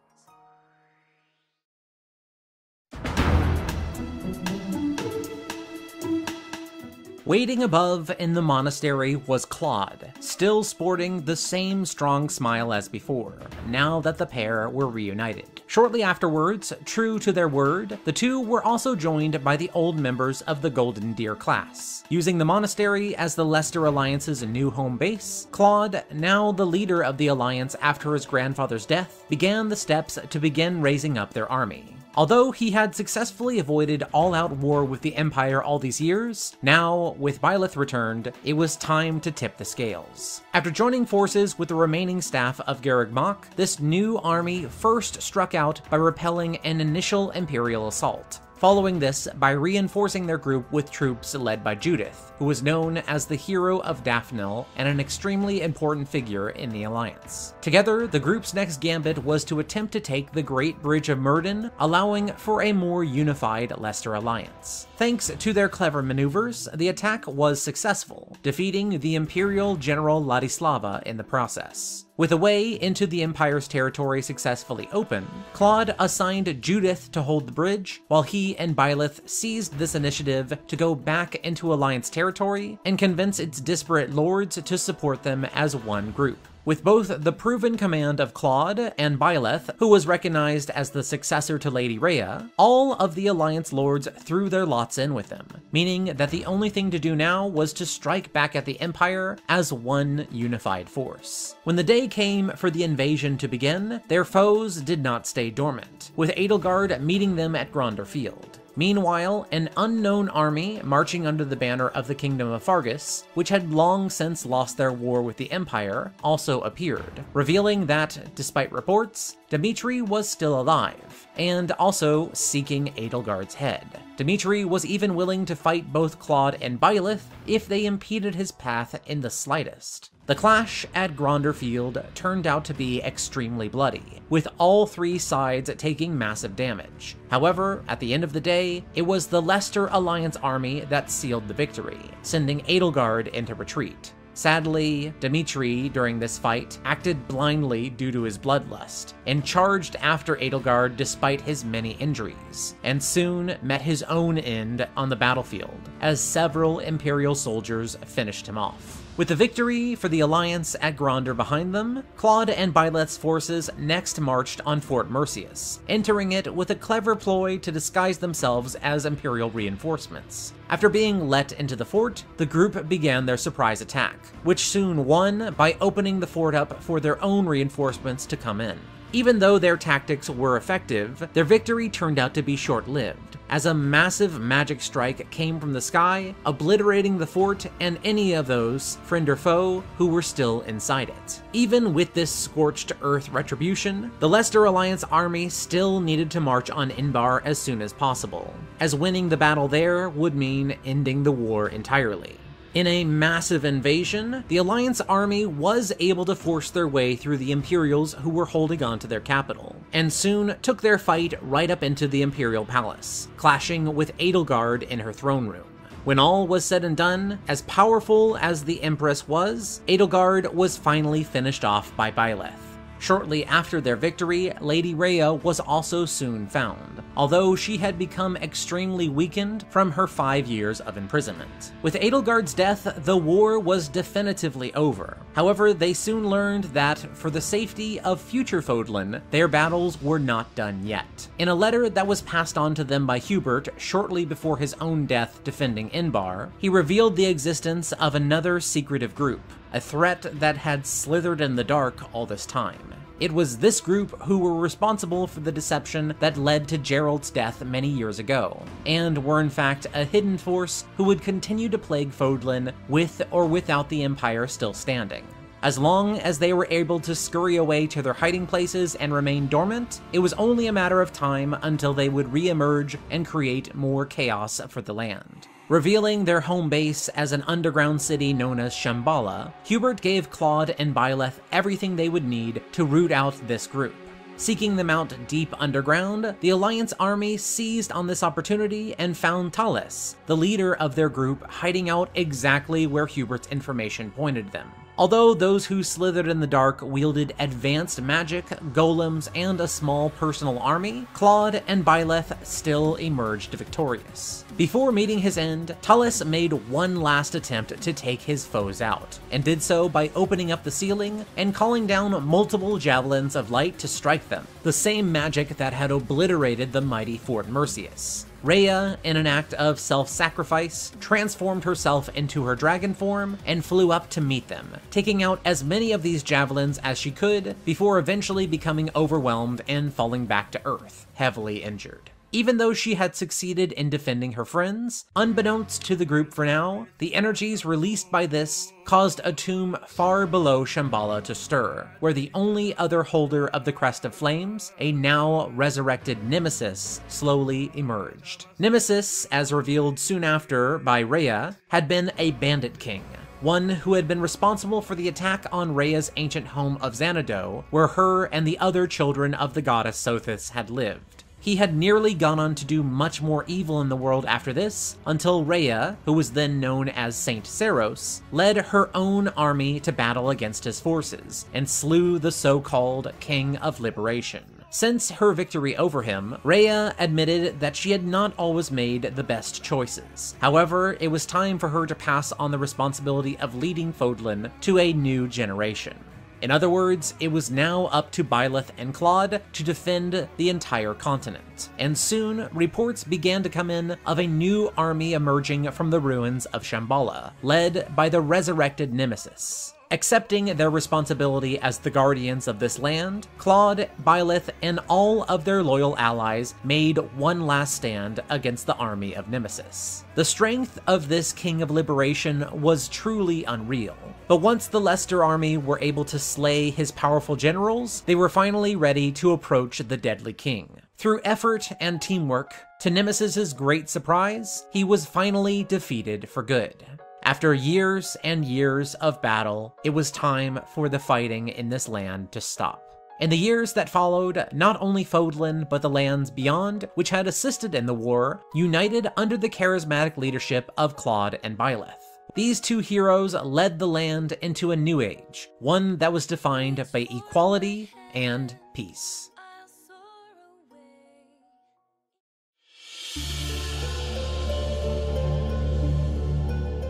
Waiting above in the monastery was Claude, still sporting the same strong smile as before, now that the pair were reunited. Shortly afterwards, true to their word, the two were also joined by the old members of the Golden Deer class. Using the monastery as the Leicester Alliance's new home base, Claude, now the leader of the Alliance after his grandfather's death, began the steps to begin raising up their army. Although he had successfully avoided all-out war with the Empire all these years, now, with Byleth returned, it was time to tip the scales. After joining forces with the remaining staff of Garreg Mach, this new army first struck out by repelling an initial Imperial assault. Following this by reinforcing their group with troops led by Judith, who was known as the Hero of Daphnel and an extremely important figure in the Alliance. Together, the group's next gambit was to attempt to take the Great Bridge of Myrddin, allowing for a more unified Leicester Alliance. Thanks to their clever maneuvers, the attack was successful, defeating the Imperial General Ladislava in the process. With a way into the Empire's territory successfully open, Claude assigned Judith to hold the bridge, while he and Byleth seized this initiative to go back into Alliance territory and convince its disparate lords to support them as one group. With both the proven command of Claude and Byleth, who was recognized as the successor to Lady Rhea, all of the Alliance lords threw their lots in with them, meaning that the only thing to do now was to strike back at the Empire as one unified force. When the day came for the invasion to begin, their foes did not stay dormant, with Edelgard meeting them at Gronder Field. Meanwhile, an unknown army marching under the banner of the Kingdom of Fargus, which had long since lost their war with the Empire, also appeared, revealing that, despite reports, Dimitri was still alive, and also seeking Edelgard's head. Dimitri was even willing to fight both Claude and Byleth if they impeded his path in the slightest. The clash at Gronder Field turned out to be extremely bloody, with all three sides taking massive damage. However, at the end of the day, it was the Leicester Alliance army that sealed the victory, sending Edelgard into retreat. Sadly, Dimitri, during this fight, acted blindly due to his bloodlust, and charged after Edelgard despite his many injuries, and soon met his own end on the battlefield, as several Imperial soldiers finished him off. With the victory for the Alliance at Gronder behind them, Claude and Byleth's forces next marched on Fort Mercius, entering it with a clever ploy to disguise themselves as Imperial reinforcements. After being let into the fort, the group began their surprise attack, which soon won by opening the fort up for their own reinforcements to come in. Even though their tactics were effective, their victory turned out to be short-lived, as a massive magic strike came from the sky, obliterating the fort and any of those, friend or foe, who were still inside it. Even with this scorched earth retribution, the Leicester Alliance army still needed to march on Inbar as soon as possible, as winning the battle there would mean ending the war entirely. In a massive invasion, the Alliance army was able to force their way through the Imperials who were holding on to their capital, and soon took their fight right up into the Imperial Palace, clashing with Edelgard in her throne room. When all was said and done, as powerful as the Empress was, Edelgard was finally finished off by Byleth. Shortly after their victory, Lady Rhea was also soon found, although she had become extremely weakened from her 5 years of imprisonment. With Edelgard's death, the war was definitively over. However, they soon learned that, for the safety of future Fodlan, their battles were not done yet. In a letter that was passed on to them by Hubert shortly before his own death defending Inbar, he revealed the existence of another secretive group, a threat that had slithered in the dark all this time. It was this group who were responsible for the deception that led to Gerald's death many years ago, and were in fact a hidden force who would continue to plague Fodlan with or without the Empire still standing. As long as they were able to scurry away to their hiding places and remain dormant, it was only a matter of time until they would re-emerge and create more chaos for the land. Revealing their home base as an underground city known as Shambhala, Hubert gave Claude and Byleth everything they would need to root out this group. Seeking them out deep underground, the Alliance army seized on this opportunity and found Thales, the leader of their group, hiding out exactly where Hubert's information pointed them. Although those who slithered in the dark wielded advanced magic, golems, and a small personal army, Claude and Byleth still emerged victorious. Before meeting his end, Thales made one last attempt to take his foes out, and did so by opening up the ceiling and calling down multiple javelins of light to strike them, the same magic that had obliterated the mighty Fort Mercius. Rhea, in an act of self-sacrifice, transformed herself into her dragon form and flew up to meet them, taking out as many of these javelins as she could before eventually becoming overwhelmed and falling back to Earth, heavily injured. Even though she had succeeded in defending her friends, unbeknownst to the group for now, the energies released by this caused a tomb far below Shambhala to stir, where the only other holder of the Crest of Flames, a now resurrected Nemesis, slowly emerged. Nemesis, as revealed soon after by Rhea, had been a bandit king, one who had been responsible for the attack on Rhea's ancient home of Xanadu, where her and the other children of the goddess Sothis had lived. He had nearly gone on to do much more evil in the world after this, until Rhea, who was then known as Saint Seros, led her own army to battle against his forces, and slew the so-called King of Liberation. Since her victory over him, Rhea admitted that she had not always made the best choices. However, it was time for her to pass on the responsibility of leading Fodlan to a new generation. In other words, it was now up to Byleth and Claude to defend the entire continent, and soon reports began to come in of a new army emerging from the ruins of Shambhala, led by the resurrected Nemesis. Accepting their responsibility as the guardians of this land, Claude, Byleth, and all of their loyal allies made one last stand against the army of Nemesis. The strength of this King of Liberation was truly unreal, but once the Leicester army were able to slay his powerful generals, they were finally ready to approach the deadly king. Through effort and teamwork, to Nemesis's great surprise, he was finally defeated for good. After years and years of battle, it was time for the fighting in this land to stop. In the years that followed, not only Fodlan, but the lands beyond, which had assisted in the war, united under the charismatic leadership of Claude and Byleth. These two heroes led the land into a new age, one that was defined by equality and peace.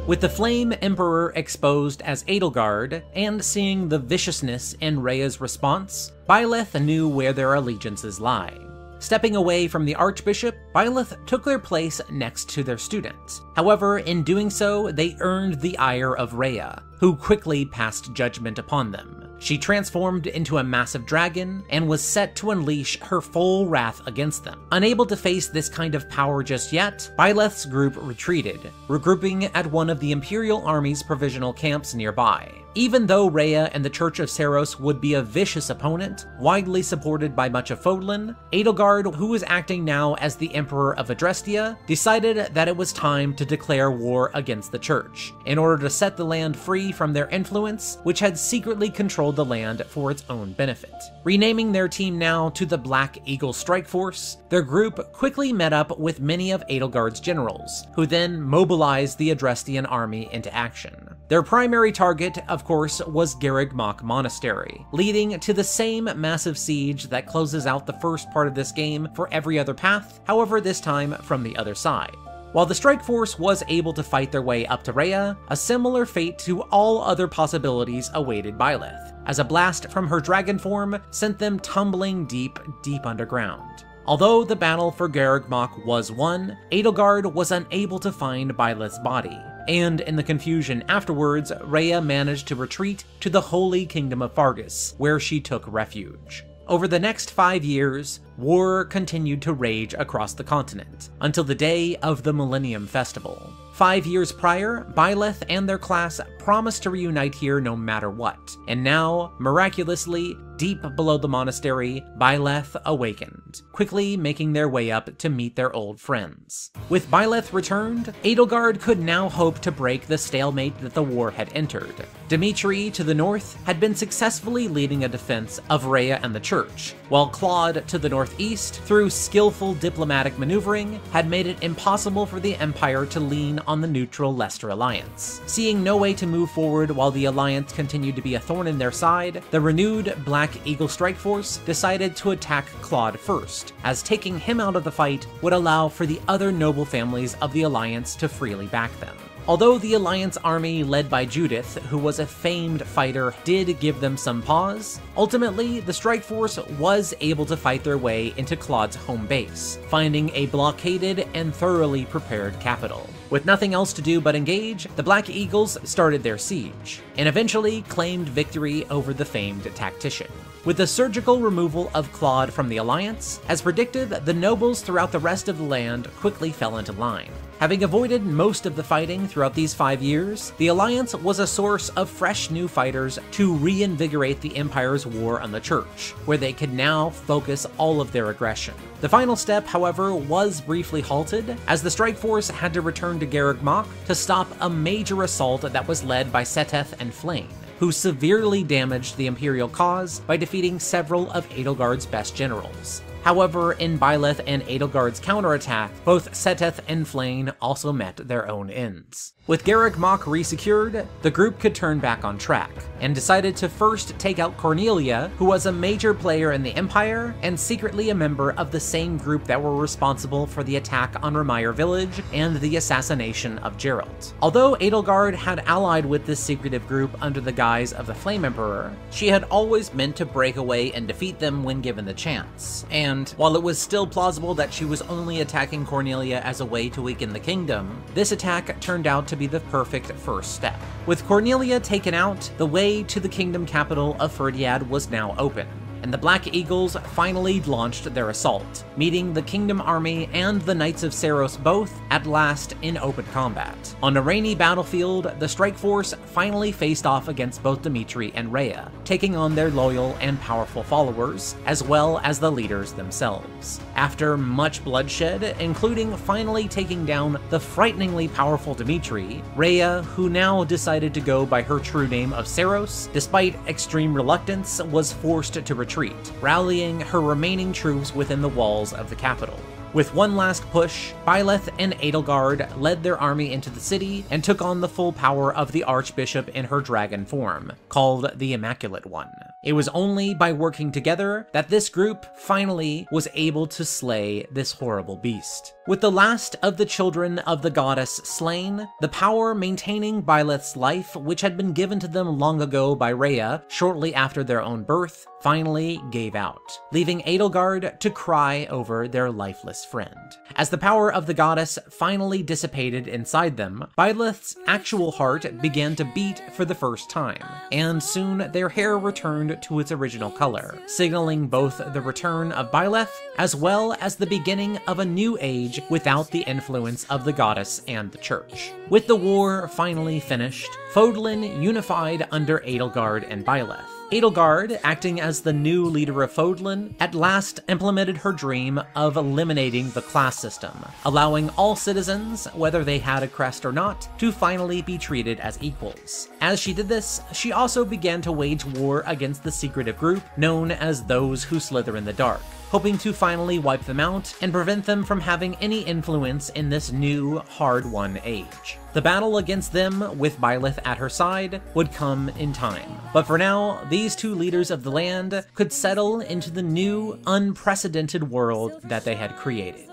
With the Flame Emperor exposed as Edelgard, and seeing the viciousness in Rhea's response, Byleth knew where their allegiances lie. Stepping away from the Archbishop, Byleth took their place next to their student. However, in doing so, they earned the ire of Rhea, who quickly passed judgment upon them. She transformed into a massive dragon and was set to unleash her full wrath against them. Unable to face this kind of power just yet, Byleth's group retreated, regrouping at one of the Imperial Army's provisional camps nearby. Even though Rhea and the Church of Seros would be a vicious opponent, widely supported by much of Fodlan, Edelgard, who was acting now as the Emperor of Adrestia, decided that it was time to declare war against the Church, in order to set the land free from their influence, which had secretly controlled the land for its own benefit. Renaming their team now to the Black Eagle Strike Force, their group quickly met up with many of Edelgard's generals, who then mobilized the Adrestian army into action. Their primary target, of course, was Garreg Mach Monastery, leading to the same massive siege that closes out the first part of this game for every other path, however this time from the other side. While the Strike Force was able to fight their way up to Rhea, a similar fate to all other possibilities awaited Byleth, as a blast from her dragon form sent them tumbling deep underground. Although the battle for Garreg Mach was won, Edelgard was unable to find Byleth's body, and in the confusion afterwards, Rhea managed to retreat to the Holy Kingdom of Fargus, where she took refuge. Over the next 5 years, war continued to rage across the continent, until the day of the Millennium Festival. 5 years prior, Byleth and their class promised to reunite here no matter what, and now, miraculously, deep below the monastery, Byleth awakened, quickly making their way up to meet their old friends. With Byleth returned, Edelgard could now hope to break the stalemate that the war had entered. Dimitri, to the north, had been successfully leading a defense of Rhea and the Church, while Claude, to the northeast, through skillful diplomatic maneuvering, had made it impossible for the Empire to lean on the neutral Leicester Alliance. Seeing no way to move forward while the Alliance continued to be a thorn in their side, the renewed Black Eagle Strike Force decided to attack Claude first, as taking him out of the fight would allow for the other noble families of the Alliance to freely back them. Although the Alliance army led by Judith, who was a famed fighter, did give them some pause, ultimately the strike force was able to fight their way into Claude's home base, finding a blockaded and thoroughly prepared capital. With nothing else to do but engage, the Black Eagles started their siege, and eventually claimed victory over the famed tactician. With the surgical removal of Claude from the Alliance, as predicted, the nobles throughout the rest of the land quickly fell into line. Having avoided most of the fighting throughout these 5 years, the Alliance was a source of fresh new fighters to reinvigorate the Empire's war on the Church, where they could now focus all of their aggression. The final step, however, was briefly halted, as the strike force had to return to Garreg Mach to stop a major assault that was led by Seteth and Flame, who severely damaged the Imperial cause by defeating several of Edelgard's best generals. However, in Byleth and Edelgard's counterattack, both Seteth and Flame also met their own ends. With Garreg Mach resecured, the group could turn back on track, and decided to first take out Cornelia, who was a major player in the Empire, and secretly a member of the same group that were responsible for the attack on Remire Village and the assassination of Geralt. Although Edelgard had allied with this secretive group under the guise of the Flame Emperor, she had always meant to break away and defeat them when given the chance, and while it was still plausible that she was only attacking Cornelia as a way to weaken the kingdom, this attack turned out to be the perfect first step. With Cornelia taken out, the way to the kingdom capital of Ferdiad was now open, and the Black Eagles finally launched their assault, meeting the Kingdom Army and the Knights of Seiros both, at last, in open combat. On a rainy battlefield, the strike force finally faced off against both Dimitri and Rhea, taking on their loyal and powerful followers, as well as the leaders themselves. After much bloodshed, including finally taking down the frighteningly powerful Dimitri, Rhea, who now decided to go by her true name of Seiros, despite extreme reluctance, was forced to retreat, rallying her remaining troops within the walls of the capital. With one last push, Byleth and Edelgard led their army into the city and took on the full power of the Archbishop in her dragon form, called the Immaculate One. It was only by working together that this group finally was able to slay this horrible beast. With the last of the children of the goddess slain, the power maintaining Byleth's life, which had been given to them long ago by Rhea shortly after their own birth, finally gave out, leaving Edelgard to cry over their lifeless friend. As the power of the goddess finally dissipated inside them, Byleth's actual heart began to beat for the first time, and soon their hair returned to its original color, signaling both the return of Byleth as well as the beginning of a new age without the influence of the goddess and the church. With the war finally finished, Fodlan unified under Edelgard and Byleth. Edelgard, acting as the new leader of Fodlan, at last implemented her dream of eliminating the class system, allowing all citizens, whether they had a crest or not, to finally be treated as equals. As she did this, she also began to wage war against the secretive group known as Those Who Slither in the Dark, hoping to finally wipe them out and prevent them from having any influence in this new, hard-won age. The battle against them, with Byleth at her side, would come in time. But for now, these two leaders of the land could settle into the new, unprecedented world that they had created.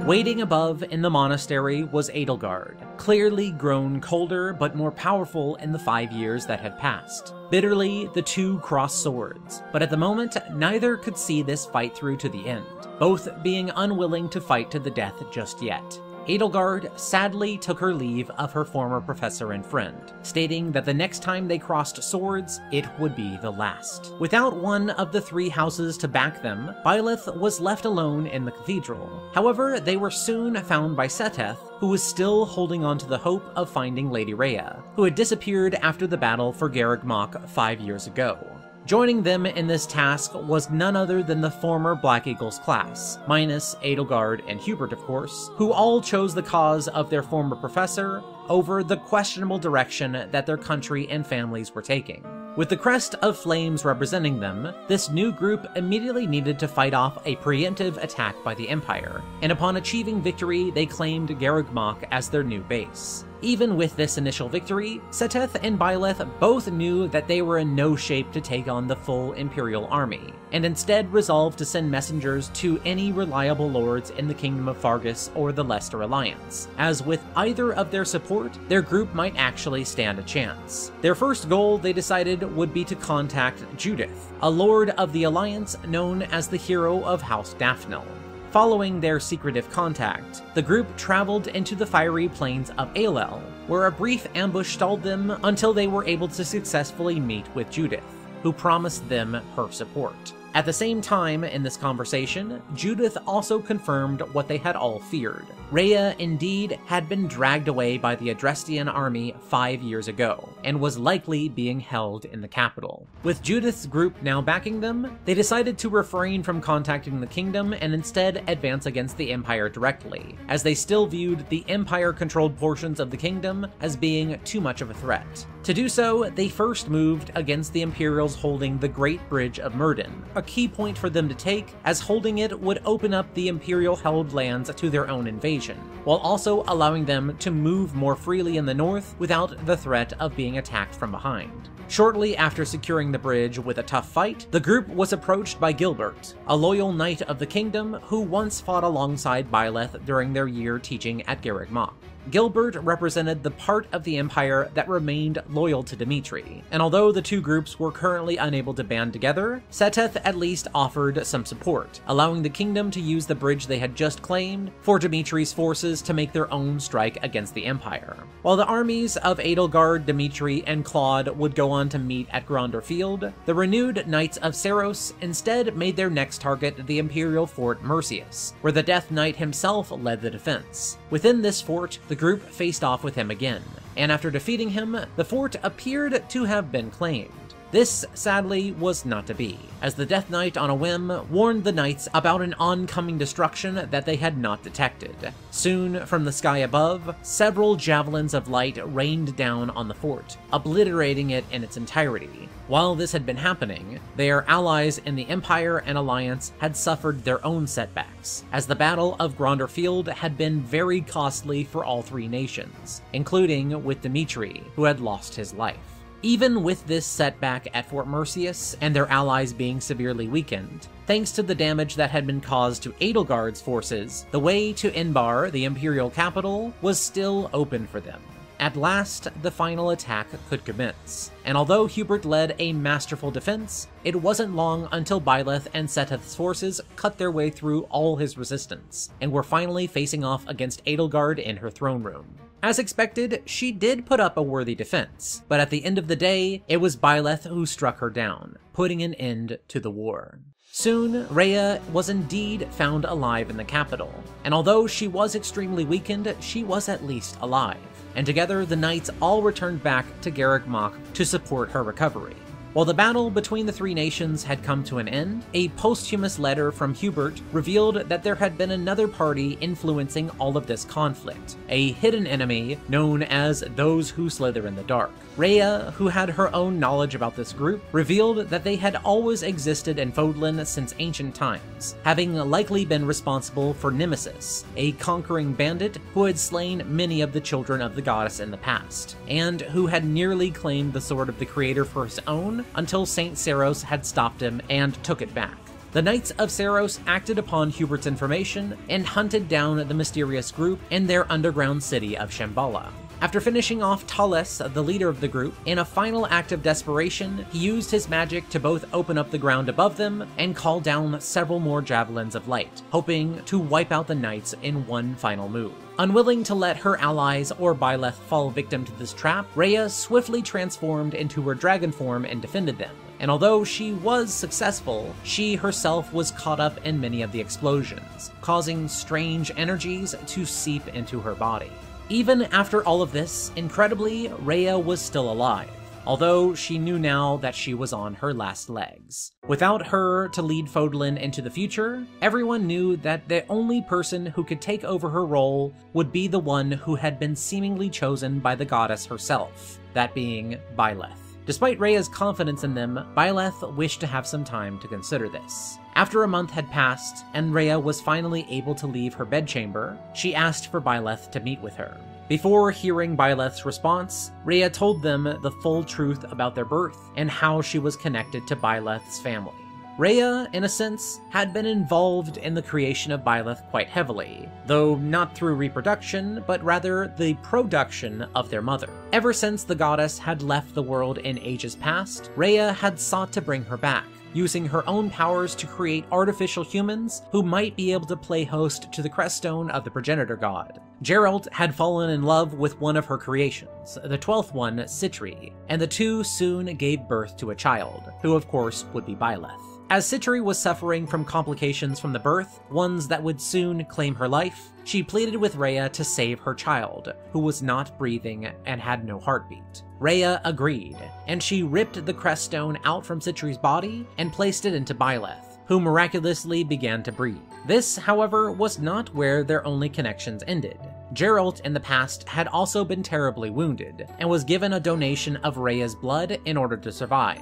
Waiting above in the monastery was Edelgard, clearly grown colder but more powerful in the 5 years that had passed. Bitterly, the two crossed swords, but at the moment, neither could see this fight through to the end, both being unwilling to fight to the death just yet. Edelgard sadly took her leave of her former professor and friend, stating that the next time they crossed swords, it would be the last. Without one of the three houses to back them, VIII was left alone in the cathedral. However, they were soon found by Seteth, who was still holding on to the hope of finding Lady Rhea, who had disappeared after the battle for Garreg Mach 5 years ago. Joining them in this task was none other than the former Black Eagles class, minus Edelgard and Hubert of course, who all chose the cause of their former professor over the questionable direction that their country and families were taking. With the crest of flames representing them, this new group immediately needed to fight off a preemptive attack by the Empire, and upon achieving victory, they claimed Garreg Mach as their new base. Even with this initial victory, Seteth and VIII both knew that they were in no shape to take on the full Imperial army, and instead resolved to send messengers to any reliable lords in the Kingdom of Fargus or the Leicester Alliance, as with either of their support, their group might actually stand a chance. Their first goal, they decided, would be to contact Judith, a lord of the Alliance known as the hero of House Daphnel. Following their secretive contact, the group traveled into the fiery plains of Aelel, where a brief ambush stalled them until they were able to successfully meet with Judith, who promised them her support. At the same time in this conversation, Judith also confirmed what they had all feared. Rhea indeed had been dragged away by the Adrestian army 5 years ago, and was likely being held in the capital. With Judith's group now backing them, they decided to refrain from contacting the kingdom and instead advance against the Empire directly, as they still viewed the Empire-controlled portions of the kingdom as being too much of a threat. To do so, they first moved against the Imperials holding the Great Bridge of Myrddin, a key point for them to take, as holding it would open up the Imperial-held lands to their own invasion, while also allowing them to move more freely in the north without the threat of being attacked from behind. Shortly after securing the bridge with a tough fight, the group was approached by Gilbert, a loyal knight of the kingdom who once fought alongside Byleth during their year teaching at Garreg Mach. Gilbert represented the part of the Empire that remained loyal to Dimitri, and although the two groups were currently unable to band together, Seteth at least offered some support, allowing the kingdom to use the bridge they had just claimed for Dimitri's forces to make their own strike against the Empire. While the armies of Edelgard, Dimitri, and Claude would go on to meet at Gronder Field, the renewed Knights of Seros instead made their next target the Imperial Fort Mercius, where the Death Knight himself led the defense. Within this fort, the group faced off with him again, and after defeating him, the fort appeared to have been claimed. This, sadly, was not to be, as the Death Knight on a whim warned the knights about an oncoming destruction that they had not detected. Soon, from the sky above, several javelins of light rained down on the fort, obliterating it in its entirety. While this had been happening, their allies in the Empire and Alliance had suffered their own setbacks, as the Battle of Gronder Field had been very costly for all three nations, including with Dimitri, who had lost his life. Even with this setback at Fort Mercius and their allies being severely weakened, thanks to the damage that had been caused to Edelgard's forces, the way to Inbar, the Imperial capital, was still open for them. At last, the final attack could commence, and although Hubert led a masterful defense, it wasn't long until Byleth and Seteth's forces cut their way through all his resistance, and were finally facing off against Edelgard in her throne room. As expected, she did put up a worthy defense, but at the end of the day, it was Byleth who struck her down, putting an end to the war. Soon, Rhea was indeed found alive in the capital, and although she was extremely weakened, she was at least alive, and together the knights all returned back to Garreg Mach to support her recovery. While the battle between the three nations had come to an end, a posthumous letter from Hubert revealed that there had been another party influencing all of this conflict, a hidden enemy known as those who slither in the dark. Rhea, who had her own knowledge about this group, revealed that they had always existed in Fodlan since ancient times, having likely been responsible for Nemesis, a conquering bandit who had slain many of the children of the goddess in the past, and who had nearly claimed the sword of the creator for his own until Saint Seros had stopped him and took it back. The Knights of Seros acted upon Hubert's information and hunted down the mysterious group in their underground city of Shambhala. After finishing off Tallis, the leader of the group, in a final act of desperation, he used his magic to both open up the ground above them and call down several more javelins of light, hoping to wipe out the knights in one final move. Unwilling to let her allies or Byleth fall victim to this trap, Rhea swiftly transformed into her dragon form and defended them. And although she was successful, she herself was caught up in many of the explosions, causing strange energies to seep into her body. Even after all of this, incredibly, Rhea was still alive, although she knew now that she was on her last legs. Without her to lead Fodlan into the future, everyone knew that the only person who could take over her role would be the one who had been seemingly chosen by the goddess herself, that being Byleth. Despite Rhea's confidence in them, Byleth wished to have some time to consider this. After a month had passed, and Rhea was finally able to leave her bedchamber, she asked for Byleth to meet with her. Before hearing Byleth's response, Rhea told them the full truth about their birth and how she was connected to Byleth's family. Rhea, in a sense, had been involved in the creation of Byleth quite heavily, though not through reproduction, but rather the production of their mother. Ever since the goddess had left the world in ages past, Rhea had sought to bring her back, using her own powers to create artificial humans who might be able to play host to the creststone of the progenitor god. Geralt had fallen in love with one of her creations, the 12th one, Citri, and the two soon gave birth to a child, who of course would be Byleth. As Citri was suffering from complications from the birth, ones that would soon claim her life, she pleaded with Rhea to save her child, who was not breathing and had no heartbeat. Rhea agreed, and she ripped the creststone out from Citri's body and placed it into Byleth, who miraculously began to breathe. This, however, was not where their only connections ended. Geralt in the past had also been terribly wounded, and was given a donation of Rhea's blood in order to survive.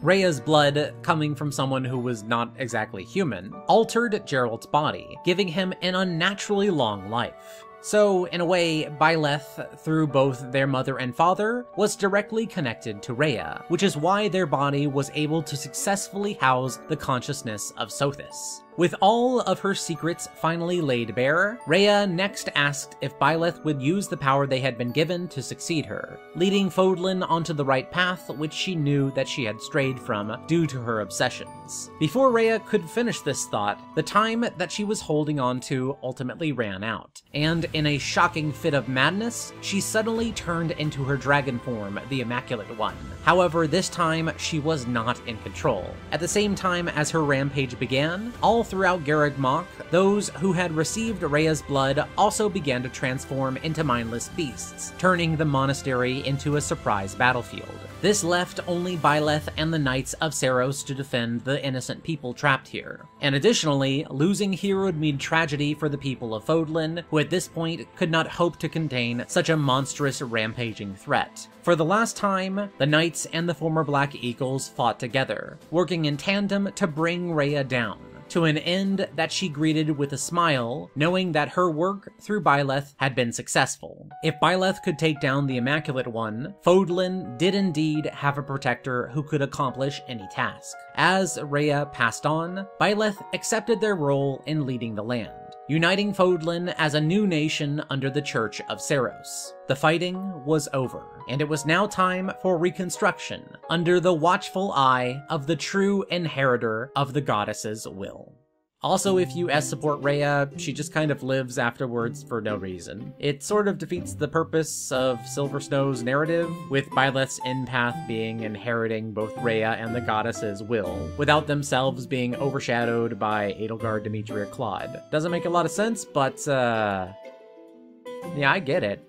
Rhea's blood, coming from someone who was not exactly human, altered Geralt's body, giving him an unnaturally long life. So, in a way, Byleth, through both their mother and father, was directly connected to Rhea, which is why their body was able to successfully house the consciousness of Sothis. With all of her secrets finally laid bare, Rhea next asked if Byleth would use the power they had been given to succeed her, leading Fodlan onto the right path which she knew that she had strayed from due to her obsessions. Before Rhea could finish this thought, the time that she was holding on to ultimately ran out, and in a shocking fit of madness, she suddenly turned into her dragon form, the Immaculate One. However, this time she was not in control. At the same time as her rampage began, all throughout Garreg Mach, those who had received Rhea's blood also began to transform into mindless beasts, turning the monastery into a surprise battlefield. This left only Byleth and the Knights of Seiros to defend the innocent people trapped here. And additionally, losing here would mean tragedy for the people of Fodlan, who at this point could not hope to contain such a monstrous rampaging threat. For the last time, the Knights and the former Black Eagles fought together, working in tandem to bring Rhea down, to an end that she greeted with a smile, knowing that her work through Byleth had been successful. If Byleth could take down the Immaculate One, Fodlan did indeed have a protector who could accomplish any task. As Rhea passed on, Byleth accepted their role in leading the land, uniting Fodlan as a new nation under the Church of Seiros. The fighting was over, and it was now time for reconstruction under the watchful eye of the true inheritor of the goddess's will. Also, if you support Rhea, she just kind of lives afterwards for no reason. It sort of defeats the purpose of Silversnow's narrative, with Byleth's empath being inheriting both Rhea and the goddess's will, without themselves being overshadowed by Edelgard, Dimitri, or Claude. Doesn't make a lot of sense, but yeah, I get it.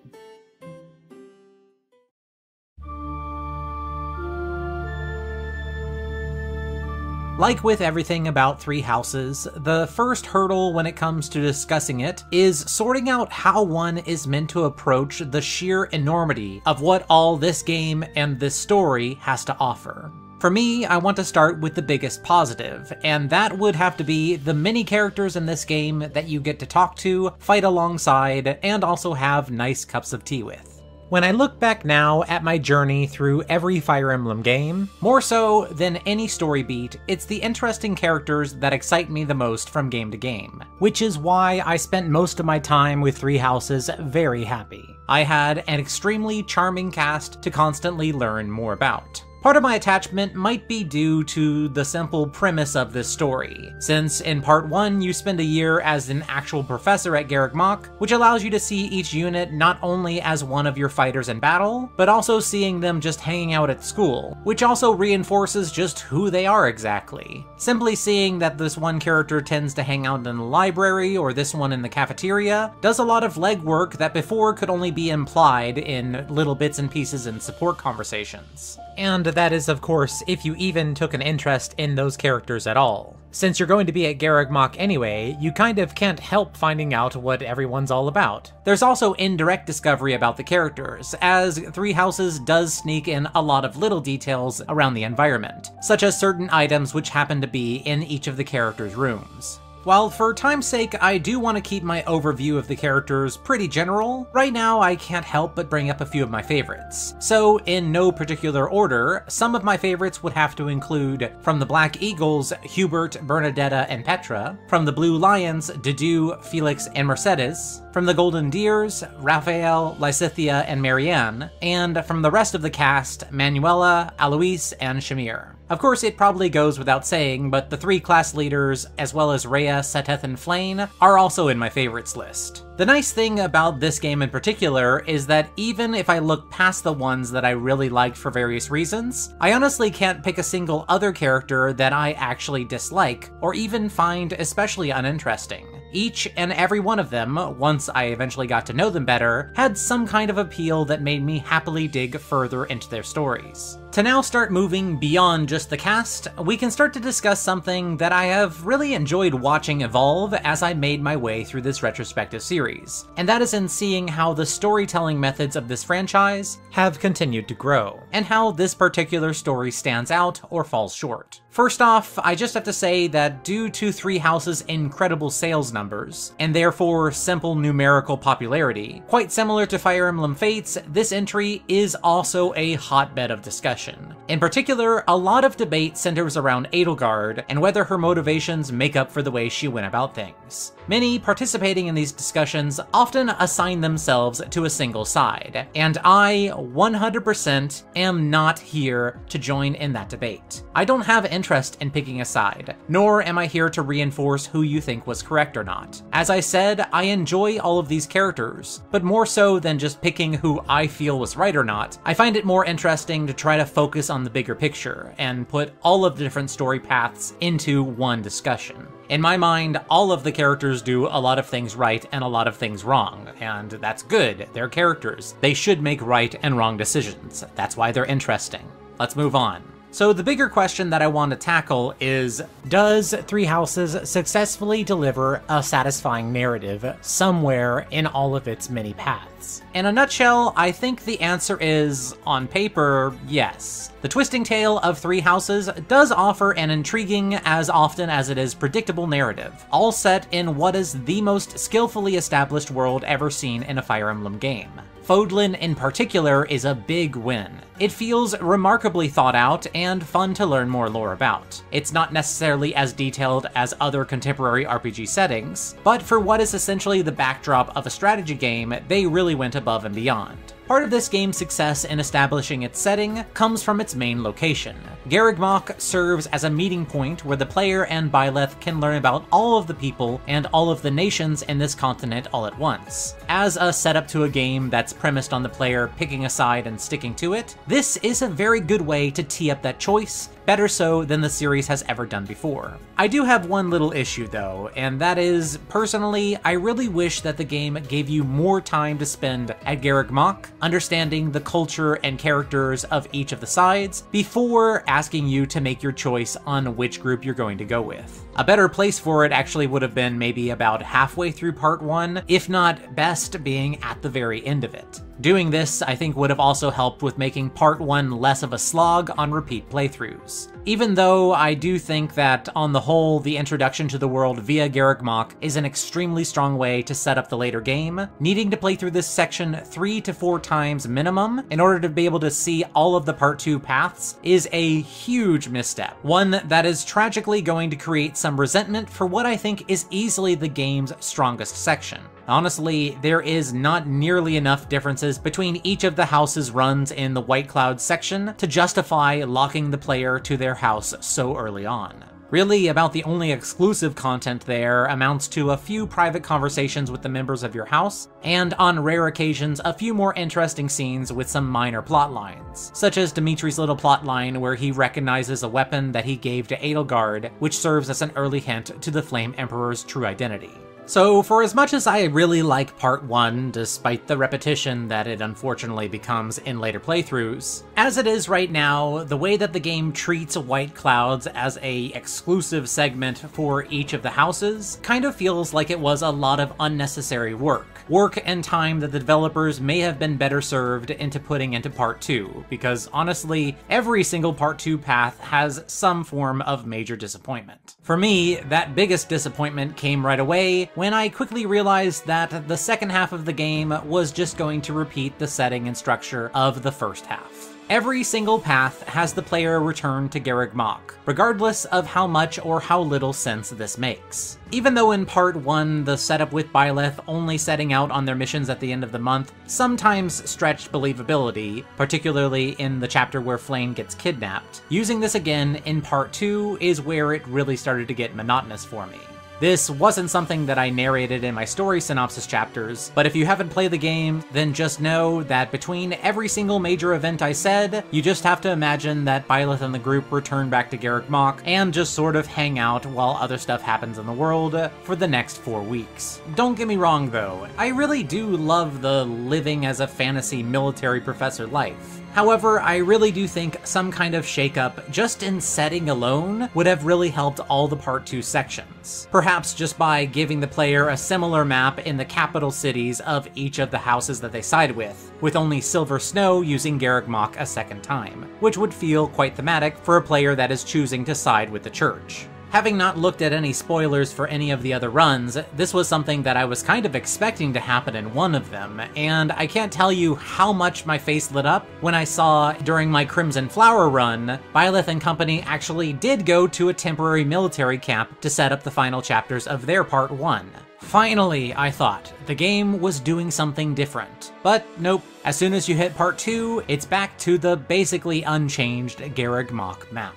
Like with everything about Three Houses, the first hurdle when it comes to discussing it is sorting out how one is meant to approach the sheer enormity of what all this game and this story has to offer. For me, I want to start with the biggest positive, and that would have to be the many characters in this game that you get to talk to, fight alongside, and also have nice cups of tea with. When I look back now at my journey through every Fire Emblem game, more so than any story beat, it's the interesting characters that excite me the most from game to game, which is why I spent most of my time with Three Houses very happy. I had an extremely charming cast to constantly learn more about. Part of my attachment might be due to the simple premise of this story, since in part 1 you spend a year as an actual professor at Garreg Mach, which allows you to see each unit not only as one of your fighters in battle, but also seeing them just hanging out at school, which also reinforces just who they are exactly. Simply seeing that this one character tends to hang out in the library or this one in the cafeteria does a lot of legwork that before could only be implied in little bits and pieces in support conversations. And that is, of course, if you even took an interest in those characters at all. Since you're going to be at Garreg Mach anyway, you kind of can't help finding out what everyone's all about. There's also indirect discovery about the characters, as Three Houses does sneak in a lot of little details around the environment, such as certain items which happen to be in each of the characters' rooms. While for time's sake I do want to keep my overview of the characters pretty general, right now I can't help but bring up a few of my favorites. So in no particular order, some of my favorites would have to include from the Black Eagles, Hubert, Bernadetta, and Petra, from the Blue Lions, Dedue, Felix, and Mercedes, from the Golden Deers, Raphael, Lysithea, and Marianne, and from the rest of the cast, Manuela, Alois, and Shamir. Of course, it probably goes without saying, but the 3 class leaders, as well as Rhea, Seteth, and Flayn, are also in my favorites list. The nice thing about this game in particular is that even if I look past the ones that I really liked for various reasons, I honestly can't pick a single other character that I actually dislike, or even find especially uninteresting. Each and every one of them, once I eventually got to know them better, had some kind of appeal that made me happily dig further into their stories. To now start moving beyond just the cast, we can start to discuss something that I have really enjoyed watching evolve as I made my way through this retrospective series, and that is in seeing how the storytelling methods of this franchise have continued to grow, and how this particular story stands out or falls short. First off, I just have to say that due to Three Houses' incredible sales numbers, and therefore simple numerical popularity, quite similar to Fire Emblem Fates, this entry is also a hotbed of discussion. In particular, a lot of debate centers around Edelgard and whether her motivations make up for the way she went about things. Many participating in these discussions often assign themselves to a single side, and I 100% am not here to join in that debate. I don't have interest in picking a side, nor am I here to reinforce who you think was correct or not. As I said, I enjoy all of these characters, but more so than just picking who I feel was right or not, I find it more interesting to try to focus on the bigger picture and put all of the different story paths into one discussion. In my mind, all of the characters do a lot of things right and a lot of things wrong, and that's good. They're characters. They should make right and wrong decisions. That's why they're interesting. Let's move on. So the bigger question that I want to tackle is, does Three Houses successfully deliver a satisfying narrative somewhere in all of its many paths? In a nutshell, I think the answer is, on paper, yes. The twisting tale of Three Houses does offer an intriguing, as often as it is predictable narrative, all set in what is the most skillfully established world ever seen in a Fire Emblem game. Fodlan in particular is a big win. It feels remarkably thought out and fun to learn more lore about. It's not necessarily as detailed as other contemporary RPG settings, but for what is essentially the backdrop of a strategy game, they really went above and beyond. Part of this game's success in establishing its setting comes from its main location. Garreg Mach serves as a meeting point where the player and Byleth can learn about all of the people and all of the nations in this continent all at once. As a setup to a game that's premised on the player picking a side and sticking to it, this is a very good way to tee up that choice, better so than the series has ever done before. I do have one little issue though, and that is, personally, I really wish that the game gave you more time to spend at Garreg Mach, understanding the culture and characters of each of the sides, before asking you to make your choice on which group you're going to go with. A better place for it actually would have been maybe about halfway through part 1, if not best being at the very end of it. Doing this, I think, would have also helped with making Part 1 less of a slog on repeat playthroughs. Even though I do think that, on the whole, the introduction to the world via Garreg Mach is an extremely strong way to set up the later game, needing to play through this section 3 to 4 times minimum in order to be able to see all of the Part 2 paths is a huge misstep. One that is tragically going to create some resentment for what I think is easily the game's strongest section. Honestly, there is not nearly enough differences between each of the house's runs in the White Cloud section to justify locking the player to their house so early on. Really, about the only exclusive content there amounts to a few private conversations with the members of your house, and on rare occasions, a few more interesting scenes with some minor plot lines, such as Dimitri's little plot line where he recognizes a weapon that he gave to Edelgard, which serves as an early hint to the Flame Emperor's true identity. So, for as much as I really like Part 1, despite the repetition that it unfortunately becomes in later playthroughs, as it is right now, the way that the game treats White Clouds as a exclusive segment for each of the houses kind of feels like it was a lot of unnecessary work. Work and time that the developers may have been better served into putting into Part 2, because honestly, every single Part 2 path has some form of major disappointment. For me, that biggest disappointment came right away when I quickly realized that the second half of the game was just going to repeat the setting and structure of the first half. Every single path has the player return to Garreg Mach, regardless of how much or how little sense this makes. Even though in Part 1, the setup with Byleth only setting out on their missions at the end of the month sometimes stretched believability, particularly in the chapter where Flayn gets kidnapped, using this again in Part 2 is where it really started to get monotonous for me. This wasn't something that I narrated in my story synopsis chapters, but if you haven't played the game, then just know that between every single major event I said, you just have to imagine that Byleth and the group return back to Garreg Mach and just sort of hang out while other stuff happens in the world for the next 4 weeks. Don't get me wrong though, I really do love the living as a fantasy military professor life. However, I really do think some kind of shakeup just in setting alone would have really helped all the Part 2 sections. Perhaps just by giving the player a similar map in the capital cities of each of the houses that they side with only Silver Snow using Garreg Mach a second time, which would feel quite thematic for a player that is choosing to side with the church. Having not looked at any spoilers for any of the other runs, this was something that I was kind of expecting to happen in one of them, and I can't tell you how much my face lit up when I saw, during my Crimson Flower run, Byleth and company actually did go to a temporary military camp to set up the final chapters of their Part 1. Finally, I thought, the game was doing something different. But nope, as soon as you hit Part 2, it's back to the basically unchanged Garreg Mach map.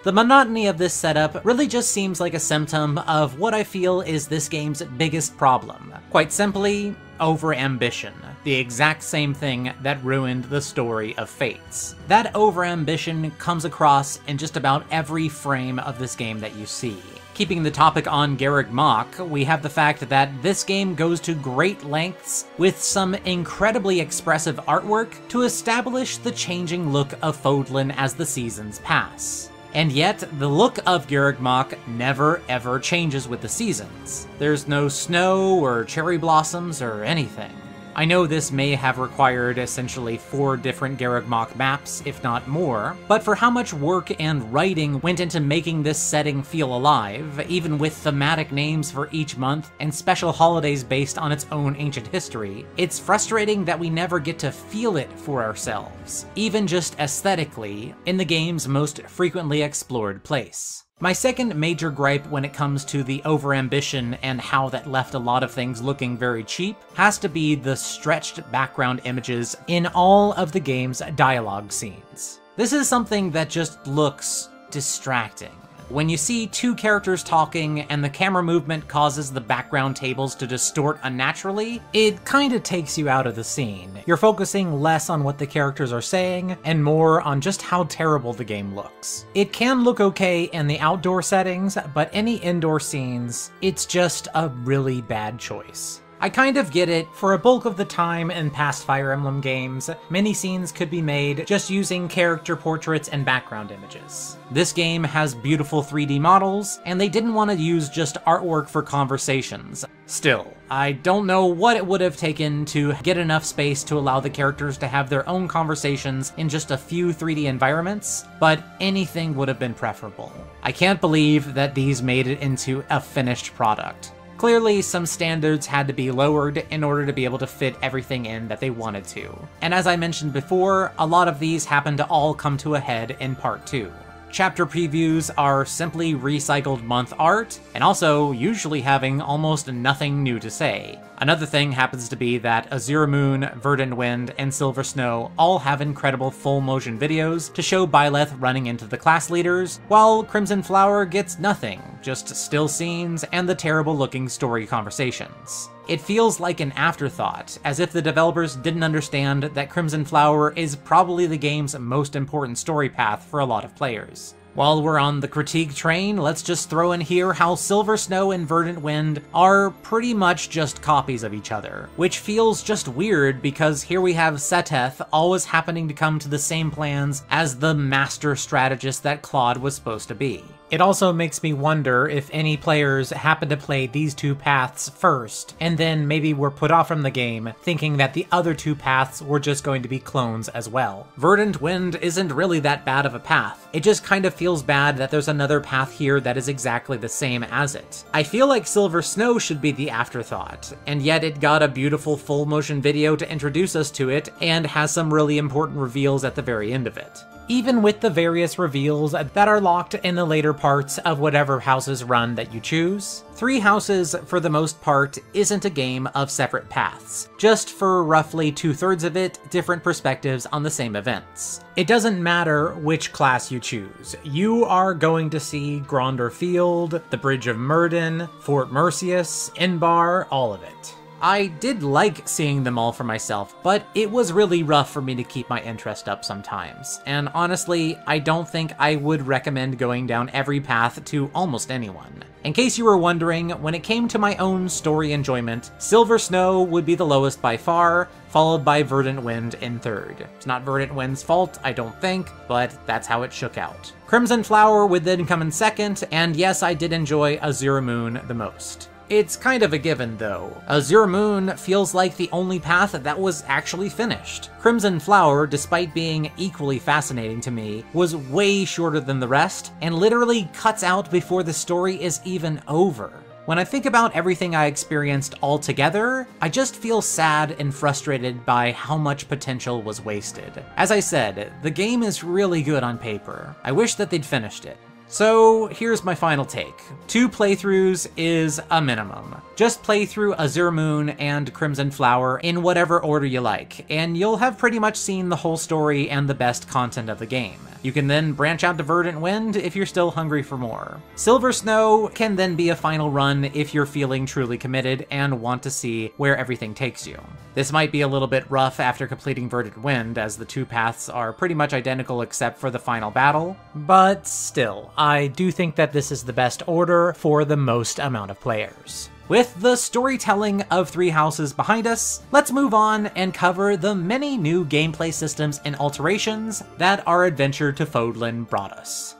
The monotony of this setup really just seems like a symptom of what I feel is this game's biggest problem. Quite simply, overambition. The exact same thing that ruined the story of Fates. That overambition comes across in just about every frame of this game that you see. Keeping the topic on Garreg Mach, we have the fact that this game goes to great lengths with some incredibly expressive artwork to establish the changing look of Fodlan as the seasons pass. And yet, the look of Garreg Mach never ever changes with the seasons. There's no snow or cherry blossoms or anything. I know this may have required essentially 4 different Garreg Mach maps, if not more, but for how much work and writing went into making this setting feel alive, even with thematic names for each month and special holidays based on its own ancient history, it's frustrating that we never get to feel it for ourselves, even just aesthetically, in the game's most frequently explored place. My second major gripe when it comes to the overambition and how that left a lot of things looking very cheap has to be the stretched background images in all of the game's dialogue scenes. This is something that just looks distracting. When you see 2 characters talking and the camera movement causes the background tables to distort unnaturally, it kinda takes you out of the scene. You're focusing less on what the characters are saying and more on just how terrible the game looks. It can look okay in the outdoor settings, but any indoor scenes, it's just a really bad choice. I kind of get it. For a bulk of the time in past Fire Emblem games, many scenes could be made just using character portraits and background images. This game has beautiful 3D models, and they didn't want to use just artwork for conversations. Still, I don't know what it would have taken to get enough space to allow the characters to have their own conversations in just a few 3D environments, but anything would have been preferable. I can't believe that these made it into a finished product. Clearly, some standards had to be lowered in order to be able to fit everything in that they wanted to. And as I mentioned before, a lot of these happen to all come to a head in Part 2. Chapter previews are simply recycled month art, and also usually having almost nothing new to say. Another thing happens to be that Azure Moon, Verdant Wind, and Silver Snow all have incredible full motion videos to show Byleth running into the class leaders, while Crimson Flower gets nothing, just still scenes and the terrible looking story conversations. It feels like an afterthought, as if the developers didn't understand that Crimson Flower is probably the game's most important story path for a lot of players. While we're on the critique train, let's just throw in here how Silver Snow and Verdant Wind are pretty much just copies of each other, which feels just weird because here we have Seteth always happening to come to the same plans as the master strategist that Claude was supposed to be. It also makes me wonder if any players happen to play these two paths first, and then maybe were put off from the game, thinking that the other two paths were just going to be clones as well. Verdant Wind isn't really that bad of a path. It just kind of feels bad that there's another path here that is exactly the same as it. I feel like Silver Snow should be the afterthought, and yet it got a beautiful full motion video to introduce us to it, and has some really important reveals at the very end of it. Even with the various reveals that are locked in the later parts of whatever house's run that you choose, Three Houses, for the most part, isn't a game of separate paths, just for roughly 2/3 of it, different perspectives on the same events. It doesn't matter which class you choose. You are going to see Gronder Field, the Bridge of Myrden, Fort Mercius, Inbar, all of it. I did like seeing them all for myself, but it was really rough for me to keep my interest up sometimes. And honestly, I don't think I would recommend going down every path to almost anyone. In case you were wondering, when it came to my own story enjoyment, Silver Snow would be the lowest by far, followed by Verdant Wind in third. It's not Verdant Wind's fault, I don't think, but that's how it shook out. Crimson Flower would then come in second, and yes, I did enjoy Azure Moon the most. It's kind of a given, though. Azure Moon feels like the only path that was actually finished. Crimson Flower, despite being equally fascinating to me, was way shorter than the rest, and literally cuts out before the story is even over. When I think about everything I experienced all together, I just feel sad and frustrated by how much potential was wasted. As I said, the game is really good on paper. I wish that they'd finished it. So here's my final take. 2 playthroughs is a minimum. Just play through Azure Moon and Crimson Flower in whatever order you like, and you'll have pretty much seen the whole story and the best content of the game. You can then branch out to Verdant Wind if you're still hungry for more. Silver Snow can then be a final run if you're feeling truly committed and want to see where everything takes you. This might be a little bit rough after completing Verdant Wind, as the two paths are pretty much identical except for the final battle, but still, I do think that this is the best order for the most amount of players. With the storytelling of Three Houses behind us, let's move on and cover the many new gameplay systems and alterations that our adventure to Fodlan brought us.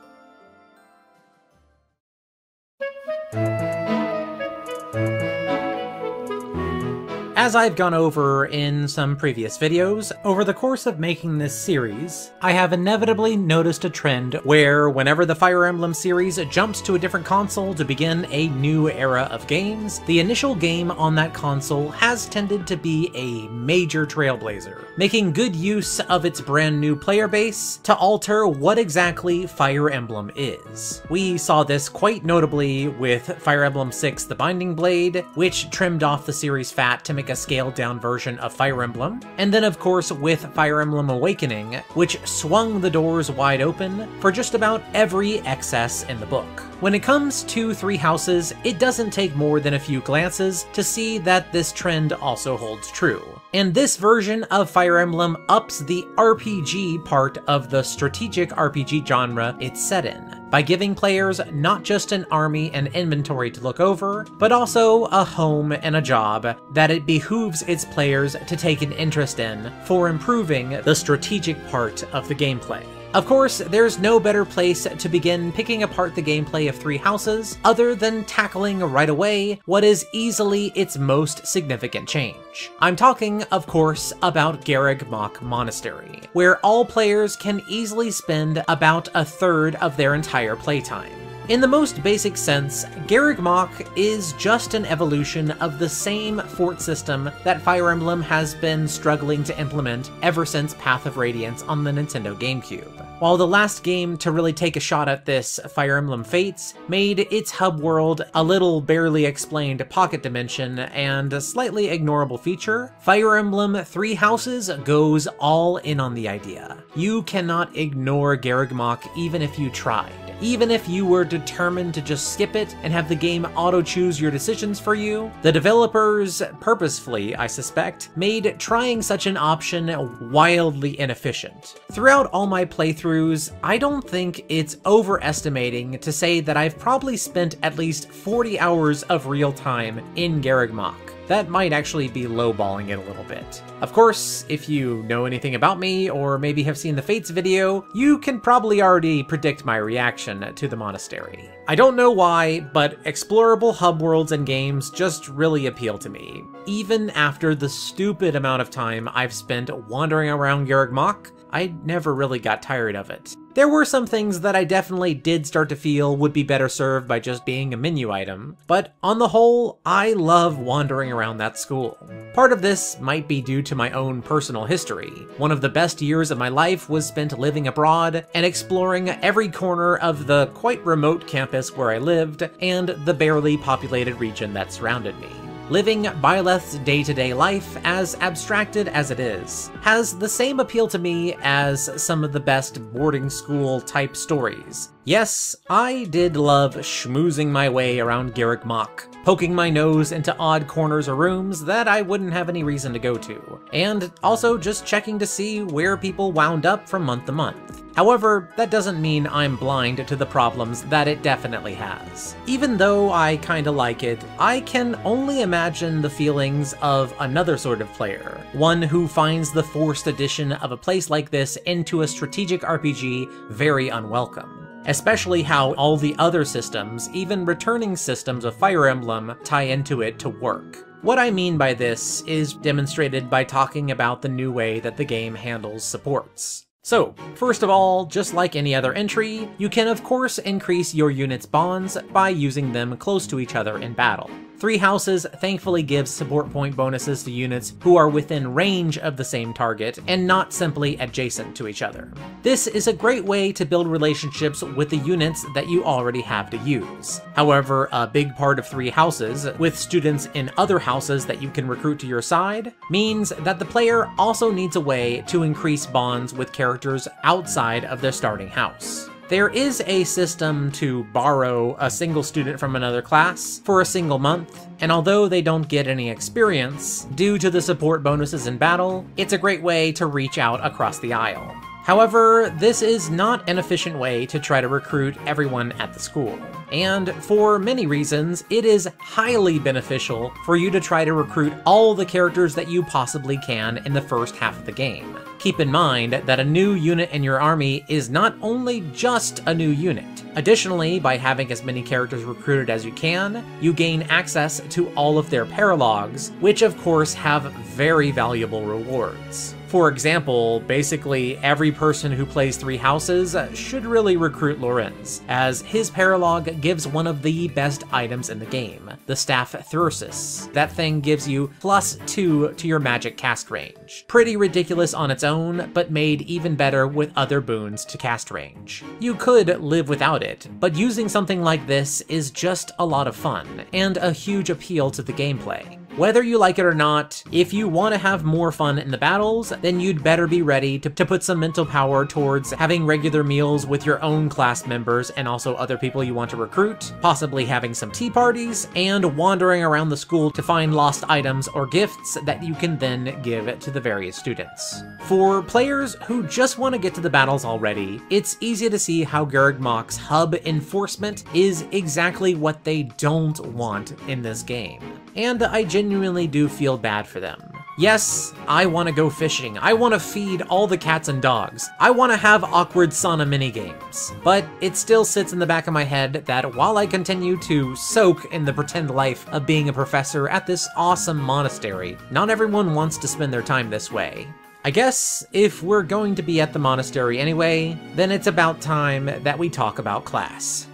As I've gone over in some previous videos, over the course of making this series, I have inevitably noticed a trend where whenever the Fire Emblem series jumps to a different console to begin a new era of games, the initial game on that console has tended to be a major trailblazer, making good use of its brand new player base to alter what exactly Fire Emblem is. We saw this quite notably with Fire Emblem VI The Binding Blade, which trimmed off the series fat to make a scaled down version of Fire Emblem, and then of course with Fire Emblem Awakening, which swung the doors wide open for just about every excess in the book. When it comes to Three Houses, it doesn't take more than a few glances to see that this trend also holds true. And this version of Fire Emblem ups the RPG part of the strategic RPG genre it's set in, by giving players not just an army and inventory to look over, but also a home and a job that it behooves its players to take an interest in for improving the strategic part of the gameplay. Of course, there's no better place to begin picking apart the gameplay of Three Houses other than tackling right away what is easily its most significant change. I'm talking, of course, about Garreg Mach Monastery, where all players can easily spend about a third of their entire playtime. In the most basic sense, Garreg Mach is just an evolution of the same fort system that Fire Emblem has been struggling to implement ever since Path of Radiance on the Nintendo GameCube. While the last game to really take a shot at this, Fire Emblem Fates, made its hub world a little barely explained pocket dimension and a slightly ignorable feature, Fire Emblem Three Houses goes all in on the idea. You cannot ignore Garreg Mach even if you tried. Even if you were determined to just skip it and have the game auto-choose your decisions for you, the developers, purposefully I suspect, made trying such an option wildly inefficient. Throughout all my playthroughs, I don't think it's overestimating to say that I've probably spent at least 40 hours of real time in Garreg Mach. That might actually be lowballing it a little bit. Of course, if you know anything about me, or maybe have seen the Fates video, you can probably already predict my reaction to the monastery. I don't know why, but explorable hub worlds and games just really appeal to me. Even after the stupid amount of time I've spent wandering around Garreg Mach, I never really got tired of it. There were some things that I definitely did start to feel would be better served by just being a menu item, but on the whole, I love wandering around that school. Part of this might be due to my own personal history. One of the best years of my life was spent living abroad and exploring every corner of the quite remote campus where I lived and the barely populated region that surrounded me. Living Byleth's day-to-day life, as abstracted as it is, has the same appeal to me as some of the best boarding school-type stories. Yes, I did love schmoozing my way around Garreg Mach, poking my nose into odd corners or rooms that I wouldn't have any reason to go to, and also just checking to see where people wound up from month to month. However, that doesn't mean I'm blind to the problems that it definitely has. Even though I kinda like it, I can only imagine the feelings of another sort of player, one who finds the forced addition of a place like this into a strategic RPG very unwelcome. Especially how all the other systems, even returning systems of Fire Emblem, tie into it to work. What I mean by this is demonstrated by talking about the new way that the game handles supports. So, first of all, just like any other entry, you can of course increase your unit's bonds by using them close to each other in battle. Three Houses thankfully gives support point bonuses to units who are within range of the same target and not simply adjacent to each other. This is a great way to build relationships with the units that you already have to use. However, a big part of Three Houses, with students in other houses that you can recruit to your side, means that the player also needs a way to increase bonds with characters outside of their starting house. There is a system to borrow a single student from another class for a single month, and although they don't get any experience due to the support bonuses in battle, it's a great way to reach out across the aisle. However, this is not an efficient way to try to recruit everyone at the school. And for many reasons, it is highly beneficial for you to try to recruit all the characters that you possibly can in the first half of the game. Keep in mind that a new unit in your army is not only just a new unit. Additionally, by having as many characters recruited as you can, you gain access to all of their paralogs, which of course have very valuable rewards. For example, basically every person who plays Three Houses should really recruit Lorenz, as his paralog gives one of the best items in the game, the Staff Thyrsus. That thing gives you +2 to your magic cast range. Pretty ridiculous on its own, but made even better with other boons to cast range. You could live without it, but using something like this is just a lot of fun, and a huge appeal to the gameplay. Whether you like it or not, if you want to have more fun in the battles, then you'd better be ready to put some mental power towards having regular meals with your own class members and also other people you want to recruit, possibly having some tea parties, and wandering around the school to find lost items or gifts that you can then give to the various students. For players who just want to get to the battles already, it's easy to see how Garreg Mach's hub enforcement is exactly what they don't want in this game. And I genuinely do feel bad for them. Yes, I want to go fishing. I want to feed all the cats and dogs. I want to have awkward sauna minigames. But it still sits in the back of my head that while I continue to soak in the pretend life of being a professor at this awesome monastery, not everyone wants to spend their time this way. I guess if we're going to be at the monastery anyway, then it's about time that we talk about class.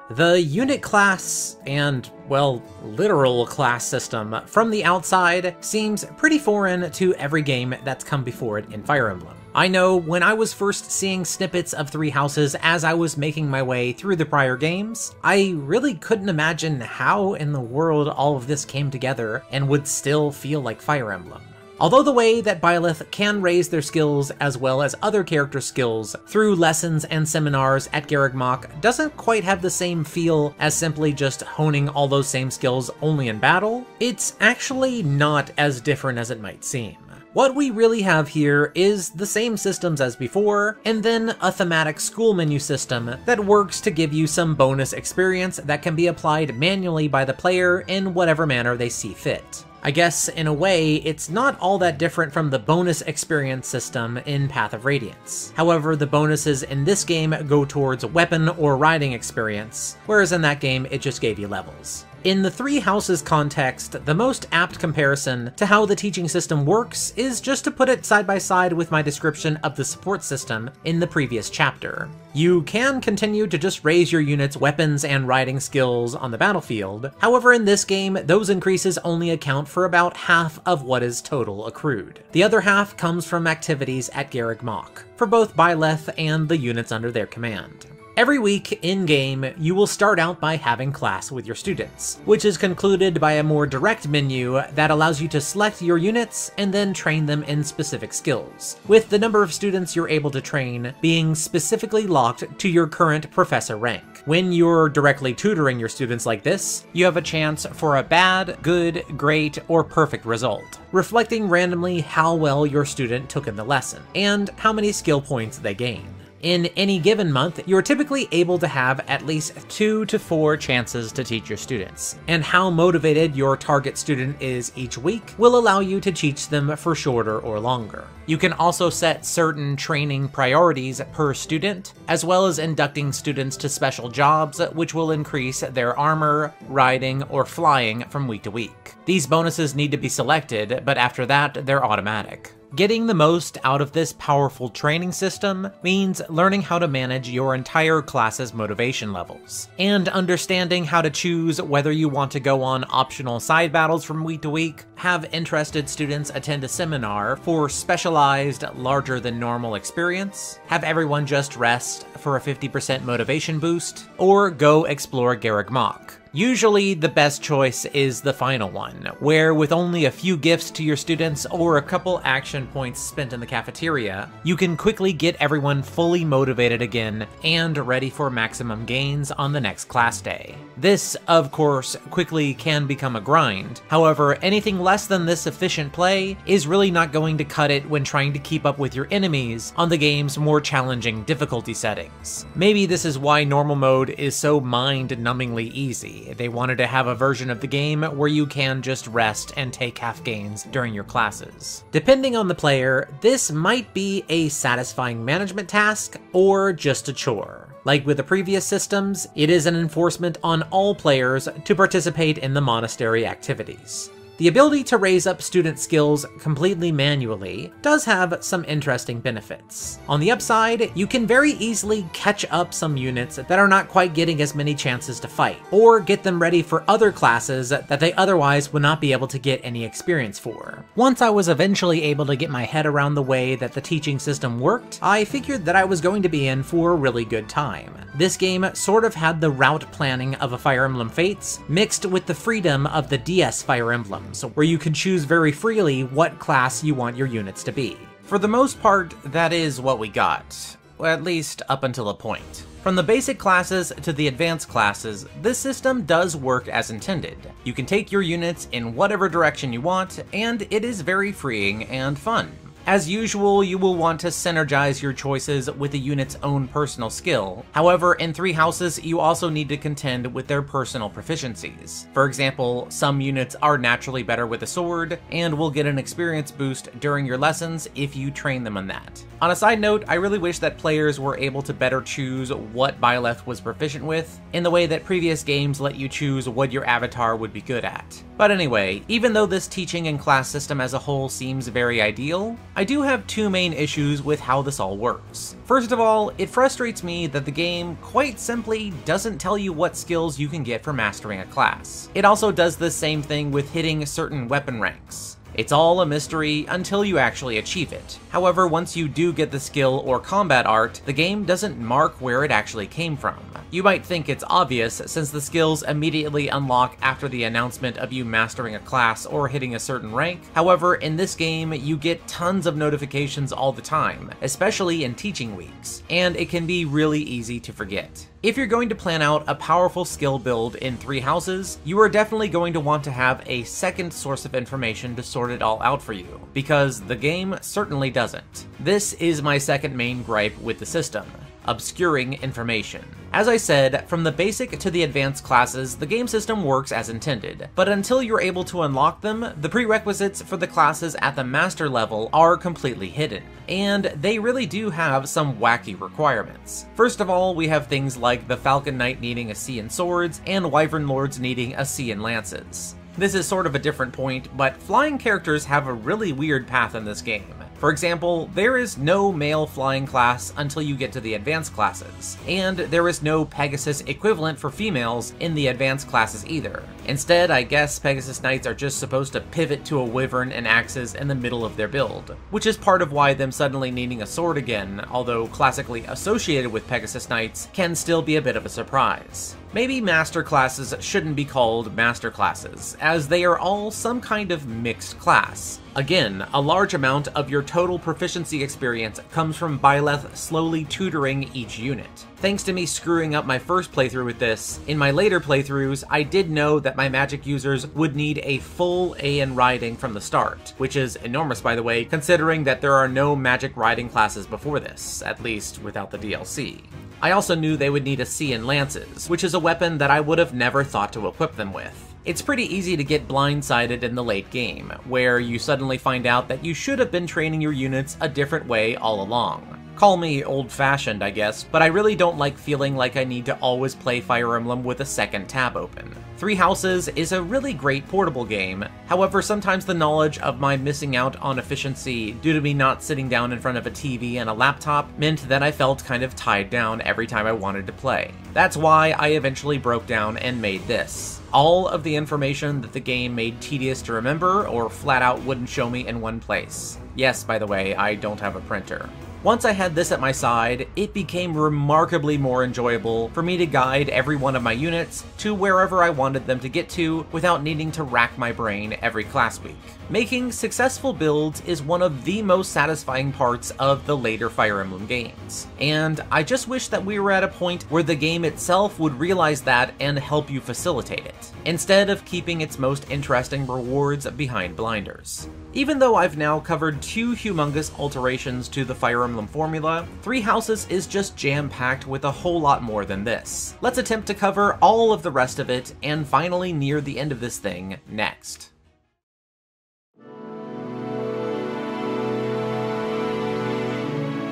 The unit class and, well, literal class system from the outside seems pretty foreign to every game that's come before it in Fire Emblem. I know when I was first seeing snippets of Three Houses as I was making my way through the prior games, I really couldn't imagine how in the world all of this came together and would still feel like Fire Emblem. Although the way that Byleth can raise their skills as well as other character skills through lessons and seminars at Garreg Mach doesn't quite have the same feel as simply just honing all those same skills only in battle, it's actually not as different as it might seem. What we really have here is the same systems as before, and then a thematic school menu system that works to give you some bonus experience that can be applied manually by the player in whatever manner they see fit. I guess, in a way, it's not all that different from the bonus experience system in Path of Radiance. However, the bonuses in this game go towards weapon or riding experience, whereas in that game it just gave you levels. In the Three Houses context, the most apt comparison to how the teaching system works is just to put it side by side with my description of the support system in the previous chapter. You can continue to just raise your unit's weapons and riding skills on the battlefield, however in this game, those increases only account for about half of what is total accrued. The other half comes from activities at Garreg Mach, for both Byleth and the units under their command. Every week, in-game, you will start out by having class with your students, which is concluded by a more direct menu that allows you to select your units and then train them in specific skills, with the number of students you're able to train being specifically locked to your current professor rank. When you're directly tutoring your students like this, you have a chance for a bad, good, great, or perfect result, reflecting randomly how well your student took in the lesson, and how many skill points they gain. In any given month, you're typically able to have at least 2 to 4 chances to teach your students, and how motivated your target student is each week will allow you to teach them for shorter or longer. You can also set certain training priorities per student, as well as inducting students to special jobs, which will increase their armor, riding, or flying from week to week. These bonuses need to be selected, but after that, they're automatic. Getting the most out of this powerful training system means learning how to manage your entire class's motivation levels, and understanding how to choose whether you want to go on optional side battles from week to week, have interested students attend a seminar for specialized, larger than normal experience, have everyone just rest for a 50% motivation boost, or go explore Garreg Mach. Usually the best choice is the final one, where with only a few gifts to your students or a couple action points spent in the cafeteria, you can quickly get everyone fully motivated again and ready for maximum gains on the next class day. This, of course, quickly can become a grind. However, anything less than this efficient play is really not going to cut it when trying to keep up with your enemies on the game's more challenging difficulty settings. Maybe this is why normal mode is so mind-numbingly easy. They wanted to have a version of the game where you can just rest and take half gains during your classes. Depending on the player, this might be a satisfying management task or just a chore. Like with the previous systems, it is an enforcement on all players to participate in the monastery activities. The ability to raise up student skills completely manually does have some interesting benefits. On the upside, you can very easily catch up some units that are not quite getting as many chances to fight, or get them ready for other classes that they otherwise would not be able to get any experience for. Once I was eventually able to get my head around the way that the teaching system worked, I figured that I was going to be in for a really good time. This game sort of had the route planning of a Fire Emblem Fates, mixed with the freedom of the DS Fire Emblem, where you can choose very freely what class you want your units to be. For the most part, that is what we got, well, at least up until a point. From the basic classes to the advanced classes, this system does work as intended. You can take your units in whatever direction you want, and it is very freeing and fun. As usual, you will want to synergize your choices with the unit's own personal skill. However, in Three Houses, you also need to contend with their personal proficiencies. For example, some units are naturally better with a sword, and will get an experience boost during your lessons if you train them on that. On a side note, I really wish that players were able to better choose what Byleth was proficient with, in the way that previous games let you choose what your avatar would be good at. But anyway, even though this teaching and class system as a whole seems very ideal, I do have two main issues with how this all works. First of all, it frustrates me that the game quite simply doesn't tell you what skills you can get for mastering a class. It also does the same thing with hitting certain weapon ranks. It's all a mystery until you actually achieve it. However, once you do get the skill or combat art, the game doesn't mark where it actually came from. You might think it's obvious since the skills immediately unlock after the announcement of you mastering a class or hitting a certain rank. However, in this game, you get tons of notifications all the time, especially in teaching weeks, and it can be really easy to forget. If you're going to plan out a powerful skill build in Three Houses, you are definitely going to want to have a second source of information to sort it all out for you, because the game certainly doesn't. This is my second main gripe with the system: obscuring information. As I said, from the basic to the advanced classes, the game system works as intended, but until you're able to unlock them, the prerequisites for the classes at the master level are completely hidden, and they really do have some wacky requirements. First of all, we have things like the Falcon Knight needing a C in swords, and Wyvern Lords needing a C in lances. This is sort of a different point, but flying characters have a really weird path in this game. For example, there is no male flying class until you get to the advanced classes, and there is no Pegasus equivalent for females in the advanced classes either. Instead, I guess Pegasus Knights are just supposed to pivot to a wyvern and axes in the middle of their build, which is part of why them suddenly needing a sword again, although classically associated with Pegasus Knights, can still be a bit of a surprise. Maybe master classes shouldn't be called master classes, as they are all some kind of mixed class. Again, a large amount of your total proficiency experience comes from Byleth slowly tutoring each unit. Thanks to me screwing up my first playthrough with this, in my later playthroughs, I did know that my magic users would need a full A in riding from the start, which is enormous by the way, considering that there are no magic riding classes before this, at least without the DLC. I also knew they would need a C in lances, which is a weapon that I would have never thought to equip them with. It's pretty easy to get blindsided in the late game, where you suddenly find out that you should have been training your units a different way all along. Call me old-fashioned, I guess, but I really don't like feeling like I need to always play Fire Emblem with a second tab open. Three Houses is a really great portable game, however sometimes the knowledge of my missing out on efficiency due to me not sitting down in front of a TV and a laptop meant that I felt kind of tied down every time I wanted to play. That's why I eventually broke down and made this. All of the information that the game made tedious to remember or flat out wouldn't show me in one place. Yes, by the way, I don't have a printer. Once I had this at my side, it became remarkably more enjoyable for me to guide every one of my units to wherever I wanted them to get to without needing to rack my brain every class week. Making successful builds is one of the most satisfying parts of the later Fire Emblem games, and I just wish that we were at a point where the game itself would realize that and help you facilitate it, instead of keeping its most interesting rewards behind blinders. Even though I've now covered two humongous alterations to the Fire Emblem formula, Three Houses is just jam-packed with a whole lot more than this. Let's attempt to cover all of the rest of it, and finally near the end of this thing, next.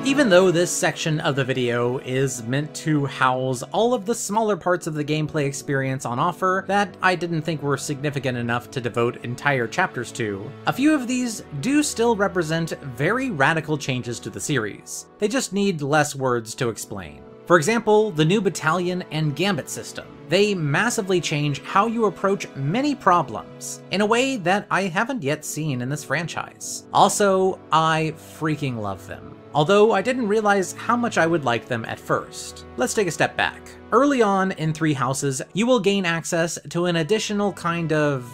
Even though this section of the video is meant to house all of the smaller parts of the gameplay experience on offer that I didn't think were significant enough to devote entire chapters to, a few of these do still represent very radical changes to the series. They just need less words to explain. For example, the new battalion and gambit system. They massively change how you approach many problems in a way that I haven't yet seen in this franchise. Also, I freaking love them, although I didn't realize how much I would like them at first. Let's take a step back. Early on in Three Houses, you will gain access to an additional kind of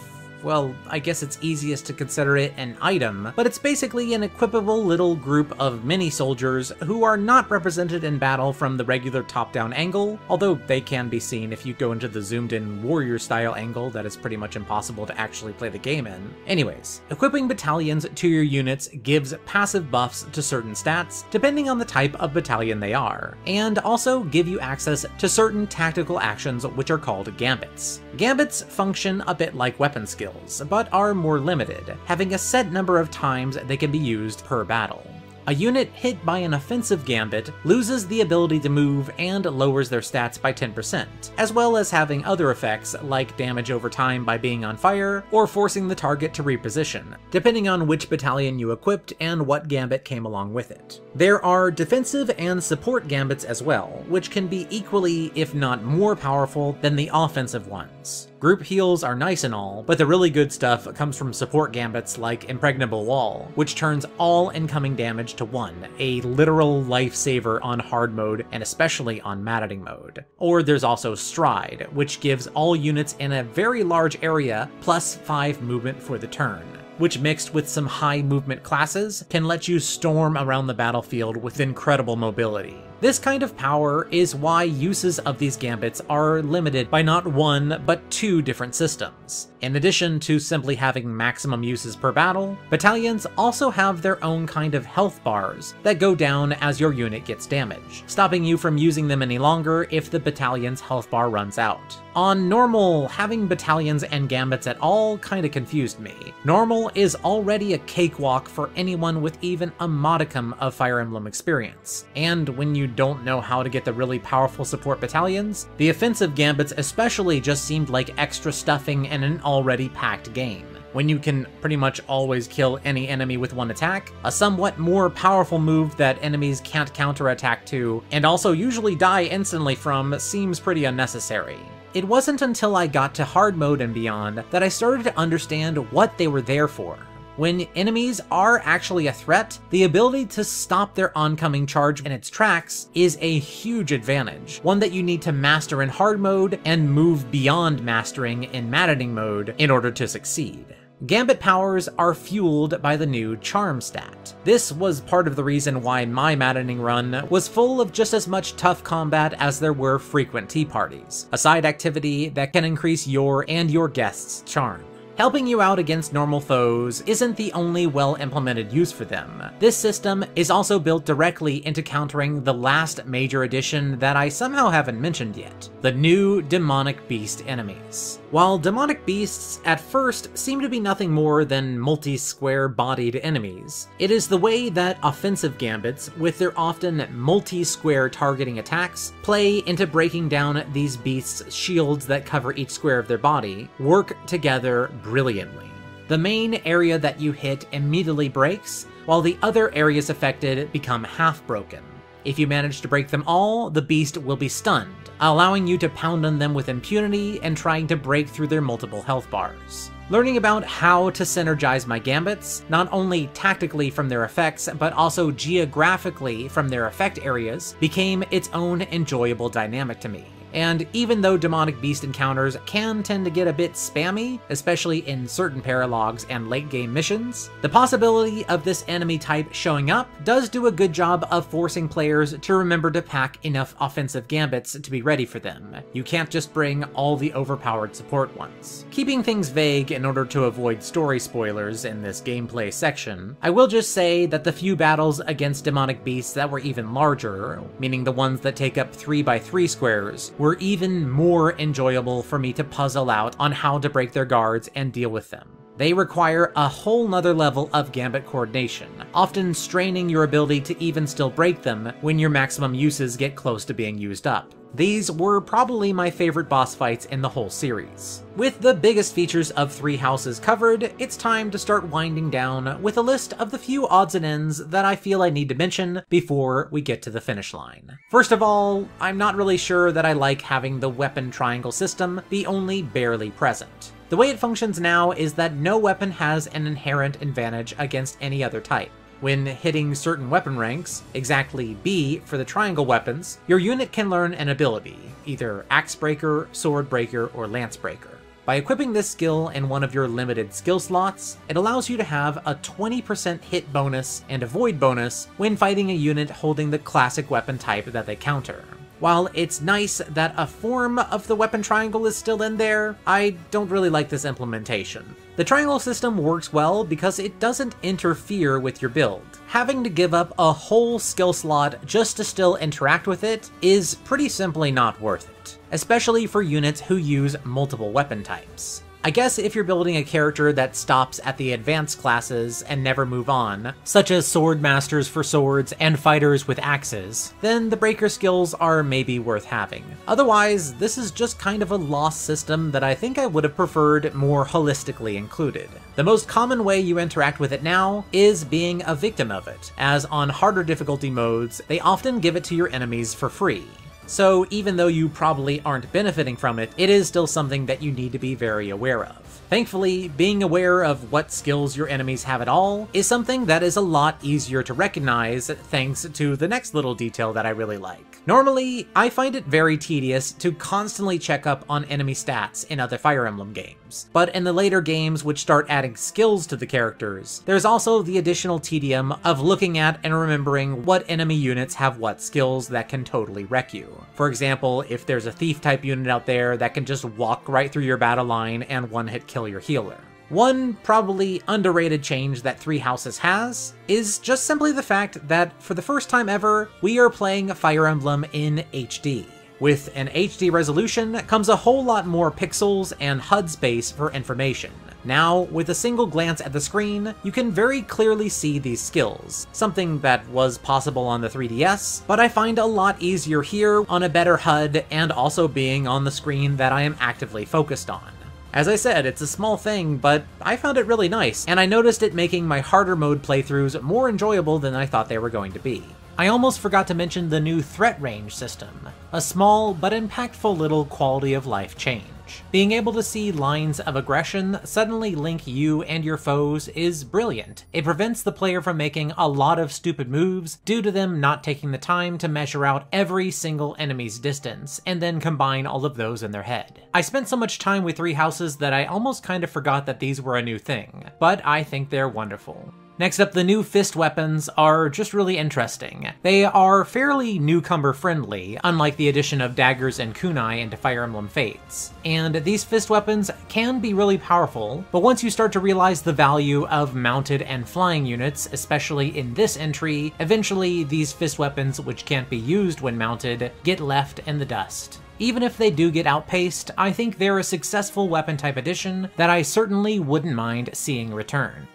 well, I guess it's easiest to consider it an item, but it's basically an equipable little group of mini-soldiers who are not represented in battle from the regular top-down angle, although they can be seen if you go into the zoomed-in warrior-style angle that is pretty much impossible to actually play the game in. Anyways, equipping battalions to your units gives passive buffs to certain stats, depending on the type of battalion they are, and also give you access to certain tactical actions which are called gambits. Gambits function a bit like weapon skills, but are more limited, having a set number of times they can be used per battle. A unit hit by an offensive gambit loses the ability to move and lowers their stats by 10%, as well as having other effects like damage over time by being on fire, or forcing the target to reposition, depending on which battalion you equipped and what gambit came along with it. There are defensive and support gambits as well, which can be equally, if not more powerful than the offensive ones. Group heals are nice and all, but the really good stuff comes from support gambits like Impregnable Wall, which turns all incoming damage to 1, a literal lifesaver on hard mode and especially on maddening mode. Or there's also Stride, which gives all units in a very large area plus 5 movement for the turn, which mixed with some high movement classes can let you storm around the battlefield with incredible mobility. This kind of power is why uses of these gambits are limited by not 1, but 2 different systems. In addition to simply having maximum uses per battle, battalions also have their own kind of health bars that go down as your unit gets damaged, stopping you from using them any longer if the battalion's health bar runs out. On normal, having battalions and gambits at all kinda confused me. Normal is already a cakewalk for anyone with even a modicum of Fire Emblem experience, and when you don't know how to get the really powerful support battalions, the offensive gambits especially just seemed like extra stuffing in an already packed game. When you can pretty much always kill any enemy with one attack, a somewhat more powerful move that enemies can't counterattack to, and also usually die instantly from, seems pretty unnecessary. It wasn't until I got to hard mode and beyond that I started to understand what they were there for. When enemies are actually a threat, the ability to stop their oncoming charge in its tracks is a huge advantage, one that you need to master in hard mode and move beyond mastering in maddening mode in order to succeed. Gambit powers are fueled by the new Charm stat. This was part of the reason why my maddening run was full of just as much tough combat as there were frequent tea parties, a side activity that can increase your and your guests' charm. Helping you out against normal foes isn't the only well-implemented use for them. This system is also built directly into countering the last major addition that I somehow haven't mentioned yet, the new demonic beast enemies. While demonic beasts at first seem to be nothing more than multi-square bodied enemies, it is the way that offensive gambits, with their often multi-square targeting attacks, play into breaking down these beasts' shields that cover each square of their body, work together brilliantly. The main area that you hit immediately breaks, while the other areas affected become half broken. If you manage to break them all, the beast will be stunned, allowing you to pound on them with impunity and trying to break through their multiple health bars. Learning about how to synergize my gambits, not only tactically from their effects, but also geographically from their effect areas, became its own enjoyable dynamic to me. And even though demonic beast encounters can tend to get a bit spammy, especially in certain paralogs and late game missions, the possibility of this enemy type showing up does do a good job of forcing players to remember to pack enough offensive gambits to be ready for them. You can't just bring all the overpowered support ones. Keeping things vague in order to avoid story spoilers in this gameplay section, I will just say that the few battles against demonic beasts that were even larger, meaning the ones that take up 3x3 squares, were even more enjoyable for me to puzzle out on how to break their guards and deal with them. They require a whole nother level of gambit coordination, often straining your ability to even still break them when your maximum uses get close to being used up. These were probably my favorite boss fights in the whole series. With the biggest features of Three Houses covered, it's time to start winding down with a list of the few odds and ends that I feel I need to mention before we get to the finish line. First of all, I'm not really sure that I like having the weapon triangle system be only barely present. The way it functions now is that no weapon has an inherent advantage against any other type. When hitting certain weapon ranks, exactly B for the triangle weapons, your unit can learn an ability, either Axe Breaker, Sword Breaker, or Lance Breaker. By equipping this skill in one of your limited skill slots, it allows you to have a 20% hit bonus and avoid bonus when fighting a unit holding the classic weapon type that they counter. While it's nice that a form of the weapon triangle is still in there, I don't really like this implementation. The triangle system works well because it doesn't interfere with your build. Having to give up a whole skill slot just to still interact with it is pretty simply not worth it, especially for units who use multiple weapon types. I guess if you're building a character that stops at the advanced classes and never move on, such as sword masters for swords and fighters with axes, then the breaker skills are maybe worth having. Otherwise, this is just kind of a lost system that I think I would have preferred more holistically included. The most common way you interact with it now is being a victim of it, as on harder difficulty modes, they often give it to your enemies for free. So even though you probably aren't benefiting from it, it is still something that you need to be very aware of. Thankfully, being aware of what skills your enemies have at all is something that is a lot easier to recognize thanks to the next little detail that I really like. Normally, I find it very tedious to constantly check up on enemy stats in other Fire Emblem games, but in the later games which start adding skills to the characters, there's also the additional tedium of looking at and remembering what enemy units have what skills that can totally wreck you. For example, if there's a thief type unit out there that can just walk right through your battle line and one-hit kill your healer. One probably underrated change that Three Houses has is just simply the fact that for the first time ever, we are playing Fire Emblem in HD. With an HD resolution comes a whole lot more pixels and HUD space for information. Now, with a single glance at the screen, you can very clearly see these skills, something that was possible on the 3DS, but I find a lot easier here on a better HUD and also being on the screen that I am actively focused on. As I said, it's a small thing, but I found it really nice, and I noticed it making my harder mode playthroughs more enjoyable than I thought they were going to be. I almost forgot to mention the new threat range system, a small but impactful little quality of life change. Being able to see lines of aggression suddenly link you and your foes is brilliant. It prevents the player from making a lot of stupid moves due to them not taking the time to measure out every single enemy's distance and then combine all of those in their head. I spent so much time with Three Houses that I almost kind of forgot that these were a new thing, but I think they're wonderful. Next up, the new fist weapons are just really interesting. They are fairly newcomer friendly, unlike the addition of daggers and kunai into Fire Emblem Fates. And these fist weapons can be really powerful, but once you start to realize the value of mounted and flying units, especially in this entry, eventually these fist weapons, which can't be used when mounted, get left in the dust. Even if they do get outpaced, I think they're a successful weapon type addition that I certainly wouldn't mind seeing return.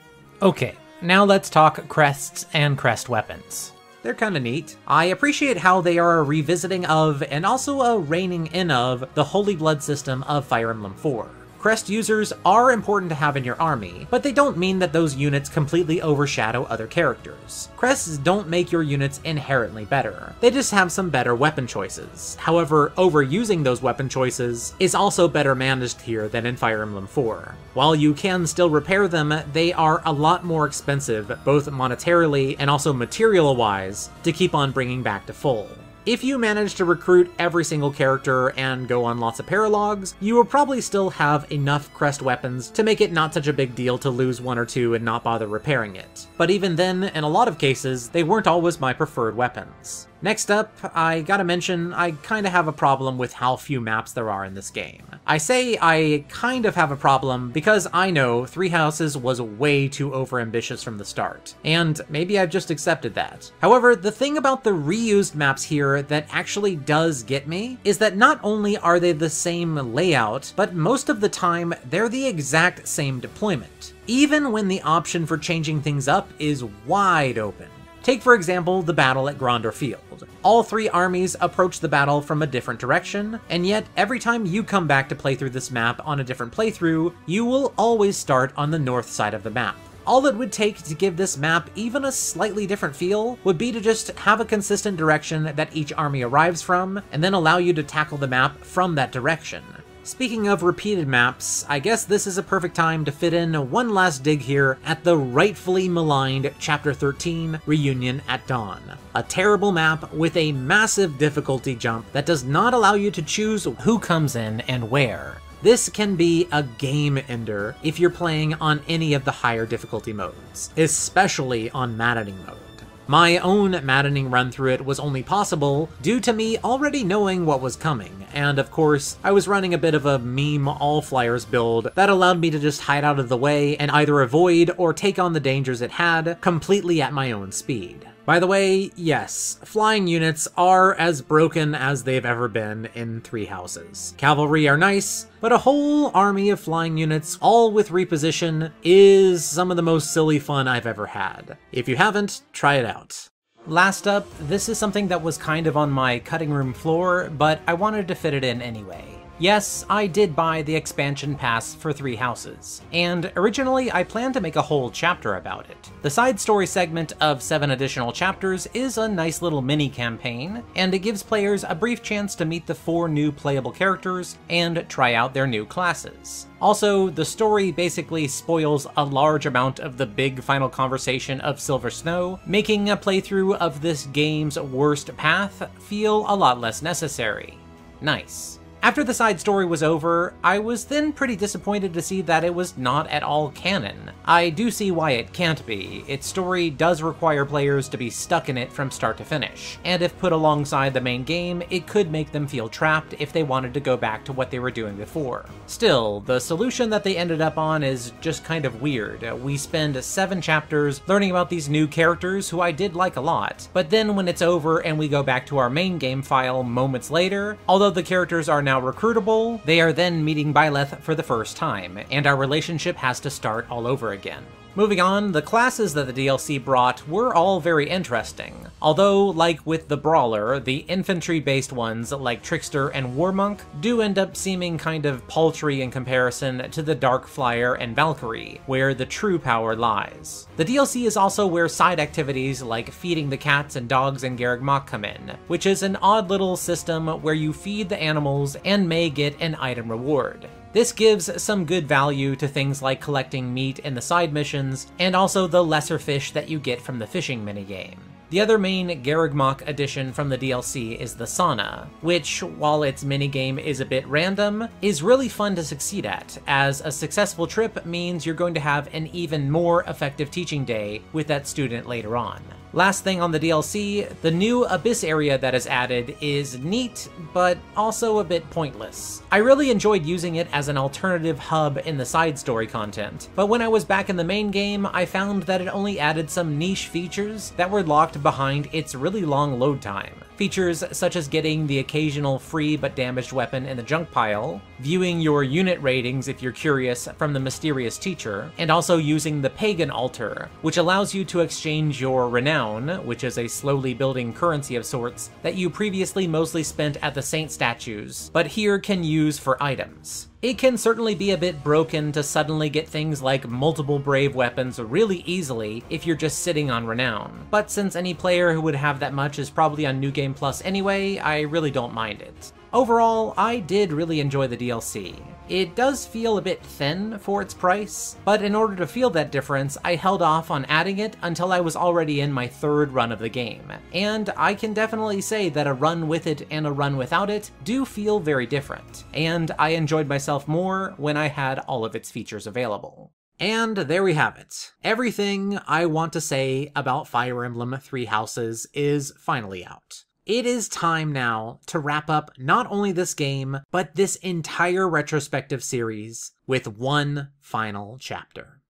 Okay. Now let's talk crests and crest weapons. They're kinda neat. I appreciate how they are a revisiting of, and also a reining in of, the Holy Blood system of Fire Emblem IV. Crest users are important to have in your army, but they don't mean that those units completely overshadow other characters. Crests don't make your units inherently better. They just have some better weapon choices. However, overusing those weapon choices is also better managed here than in Fire Emblem IV. While you can still repair them, they are a lot more expensive, both monetarily and also material-wise, to keep on bringing back to full. If you manage to recruit every single character and go on lots of paralogs, you will probably still have enough crest weapons to make it not such a big deal to lose one or two and not bother repairing it. But even then, in a lot of cases, they weren't always my preferred weapons. Next up, I gotta mention, I kinda have a problem with how few maps there are in this game. I say I kind of have a problem because I know Three Houses was way too overambitious from the start, and maybe I've just accepted that. However, the thing about the reused maps here that actually does get me is that not only are they the same layout, but most of the time they're the exact same deployment, even when the option for changing things up is wide open. Take, for example, the battle at Gronder Field. All three armies approach the battle from a different direction, and yet every time you come back to play through this map on a different playthrough, you will always start on the north side of the map. All it would take to give this map even a slightly different feel would be to just have a consistent direction that each army arrives from, and then allow you to tackle the map from that direction. Speaking of repeated maps, I guess this is a perfect time to fit in one last dig here at the rightfully maligned Chapter 13 Reunion at Dawn. A terrible map with a massive difficulty jump that does not allow you to choose who comes in and where. This can be a game ender if you're playing on any of the higher difficulty modes, especially on maddening mode. My own maddening run through it was only possible due to me already knowing what was coming, and of course, I was running a bit of a meme all-flyers build that allowed me to just hide out of the way and either avoid or take on the dangers it had completely at my own speed. By the way, yes, flying units are as broken as they've ever been in Three Houses. Cavalry are nice, but a whole army of flying units, all with reposition, is some of the most silly fun I've ever had. If you haven't, try it out. Last up, this is something that was kind of on my cutting room floor, but I wanted to fit it in anyway. Yes, I did buy the expansion pass for Three Houses, and originally I planned to make a whole chapter about it. The side story segment of 7 additional chapters is a nice little mini campaign, and it gives players a brief chance to meet the 4 new playable characters and try out their new classes. Also, the story basically spoils a large amount of the big final conversation of Silver Snow, making a playthrough of this game's worst path feel a lot less necessary. Nice. After the side story was over, I was then pretty disappointed to see that it was not at all canon. I do see why it can't be. Its story does require players to be stuck in it from start to finish, and if put alongside the main game, it could make them feel trapped if they wanted to go back to what they were doing before. Still, the solution that they ended up on is just kind of weird. We spend 7 chapters learning about these new characters who I did like a lot, but then when it's over and we go back to our main game file moments later, although the characters are now recruitable, they are then meeting Byleth for the first time, and our relationship has to start all over again. Moving on, the classes that the DLC brought were all very interesting, although, like with the Brawler, the infantry-based ones like Trickster and Warmonk do end up seeming kind of paltry in comparison to the Dark Flyer and Valkyrie, where the true power lies. The DLC is also where side activities like feeding the cats and dogs in Garreg Mach come in, which is an odd little system where you feed the animals and may get an item reward. This gives some good value to things like collecting meat in the side missions, and also the lesser fish that you get from the fishing minigame. The other main Garreg Mach addition from the DLC is the sauna, which, while its minigame is a bit random, is really fun to succeed at, as a successful trip means you're going to have an even more effective teaching day with that student later on. Last thing on the DLC, the new Abyss area that is added is neat, but also a bit pointless. I really enjoyed using it as an alternative hub in the side story content, but when I was back in the main game, I found that it only added some niche features that were locked behind its really long load time. Features such as getting the occasional free but damaged weapon in the junk pile, viewing your unit ratings if you're curious from the mysterious teacher, and also using the Pagan Altar, which allows you to exchange your renown, which is a slowly building currency of sorts that you previously mostly spent at the saint statues, but here can use for items. It can certainly be a bit broken to suddenly get things like multiple brave weapons really easily if you're just sitting on renown, but since any player who would have that much is probably on New Game Plus anyway, I really don't mind it. Overall, I did really enjoy the DLC. It does feel a bit thin for its price, but in order to feel that difference, I held off on adding it until I was already in my 3rd run of the game, and I can definitely say that a run with it and a run without it do feel very different, and I enjoyed myself more when I had all of its features available. And there we have it. Everything I want to say about Fire Emblem Three Houses is finally out. It is time now to wrap up not only this game, but this entire retrospective series with one final chapter.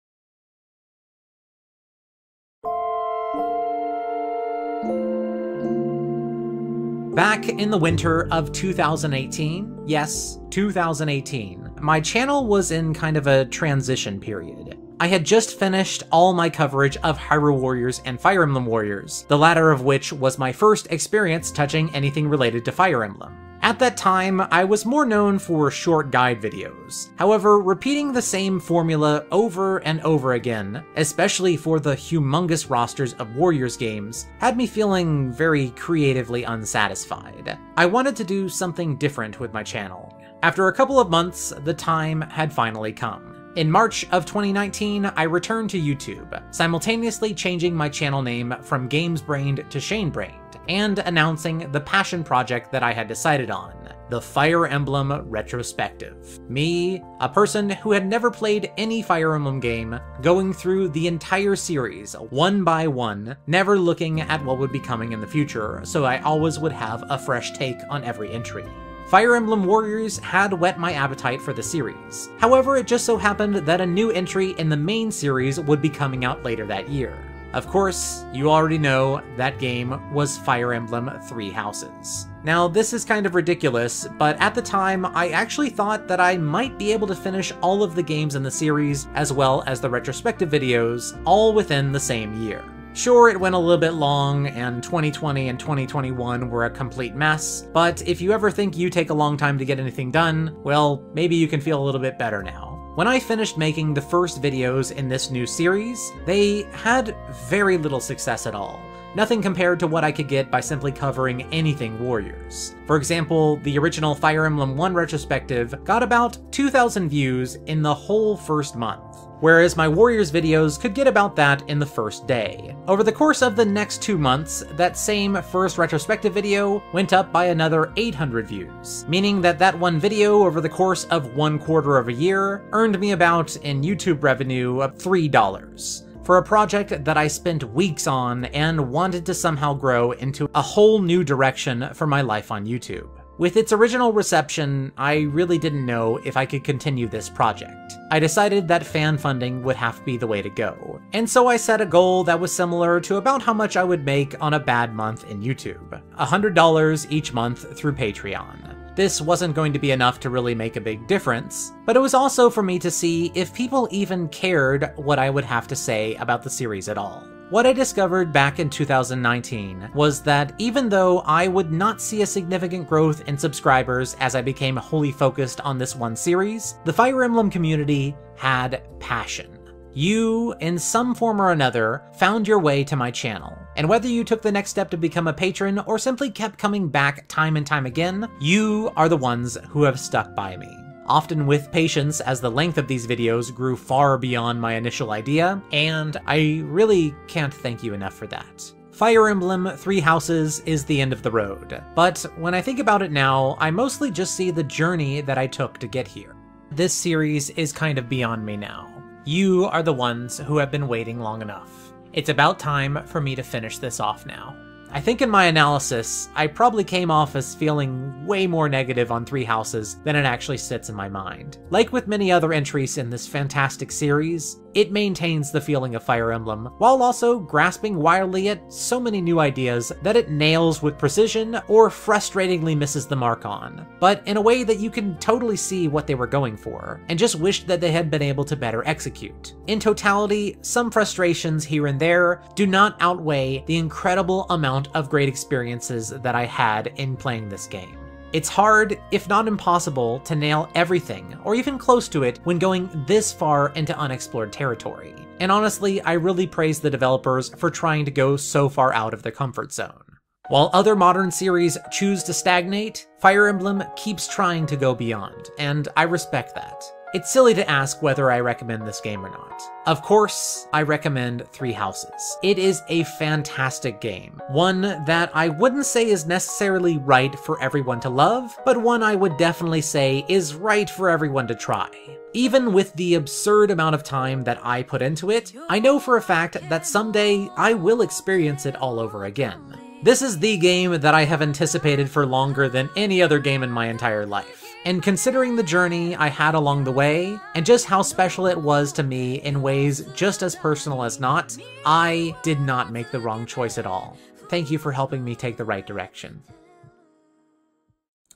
Back in the winter of 2018, yes, 2018, my channel was in kind of a transition period. I had just finished all my coverage of Hyrule Warriors and Fire Emblem Warriors, the latter of which was my first experience touching anything related to Fire Emblem. At that time, I was more known for short guide videos. However, repeating the same formula over and over again, especially for the humongous rosters of Warriors games, had me feeling very creatively unsatisfied. I wanted to do something different with my channel. After a couple of months, the time had finally come. In March of 2019, I returned to YouTube, simultaneously changing my channel name from ShaneBrained to ShaneBrained. and announcing the passion project that I had decided on, the Fire Emblem Retrospective. Me, a person who had never played any Fire Emblem game, going through the entire series, one by one, never looking at what would be coming in the future, so I always would have a fresh take on every entry. Fire Emblem Warriors had whet my appetite for the series. However, it just so happened that a new entry in the main series would be coming out later that year. Of course, you already know that game was Fire Emblem Three Houses. Now, this is kind of ridiculous, but at the time, I actually thought that I might be able to finish all of the games in the series, as well as the retrospective videos, all within the same year. Sure, it went a little bit long, and 2020 and 2021 were a complete mess, but if you ever think you take a long time to get anything done, well, maybe you can feel a little bit better now. When I finished making the first videos in this new series, they had very little success at all. Nothing compared to what I could get by simply covering anything Warriors. For example, the original Fire Emblem 1 retrospective got about 2,000 views in the whole first month, whereas my Warriors videos could get about that in the first day. Over the course of the next 2 months, that same first retrospective video went up by another 800 views, meaning that that one video over the course of 1/4 of a year earned me about, in YouTube revenue, $3. For a project that I spent weeks on and wanted to somehow grow into a whole new direction for my life on YouTube. With its original reception, I really didn't know if I could continue this project. I decided that fan funding would have to be the way to go, and so I set a goal that was similar to about how much I would make on a bad month in YouTube, $100 each month through Patreon. This wasn't going to be enough to really make a big difference, but it was also for me to see if people even cared what I would have to say about the series at all. What I discovered back in 2019 was that even though I would not see a significant growth in subscribers as I became wholly focused on this one series, the Fire Emblem community had passion. You, in some form or another, found your way to my channel, and whether you took the next step to become a patron or simply kept coming back time and time again, you are the ones who have stuck by me. Often with patience, as the length of these videos grew far beyond my initial idea, and I really can't thank you enough for that. Fire Emblem Three Houses is the end of the road, but when I think about it now, I mostly just see the journey that I took to get here. This series is kind of beyond me now. You are the ones who have been waiting long enough. It's about time for me to finish this off now. I think in my analysis, I probably came off as feeling way more negative on Three Houses than it actually sits in my mind. Like with many other entries in this fantastic series, it maintains the feeling of Fire Emblem, while also grasping wildly at so many new ideas that it nails with precision or frustratingly misses the mark on, but in a way that you can totally see what they were going for, and just wish that they had been able to better execute. In totality, some frustrations here and there do not outweigh the incredible amount of great experiences that I had in playing this game. It's hard, if not impossible, to nail everything, or even close to it, when going this far into unexplored territory. And honestly, I really praise the developers for trying to go so far out of their comfort zone. While other modern series choose to stagnate, Fire Emblem keeps trying to go beyond, and I respect that. It's silly to ask whether I recommend this game or not. Of course, I recommend Three Houses. It is a fantastic game. One that I wouldn't say is necessarily right for everyone to love, but one I would definitely say is right for everyone to try. Even with the absurd amount of time that I put into it, I know for a fact that someday I will experience it all over again. This is the game that I have anticipated for longer than any other game in my entire life. And considering the journey I had along the way, and just how special it was to me in ways just as personal as not, I did not make the wrong choice at all. Thank you for helping me take the right direction.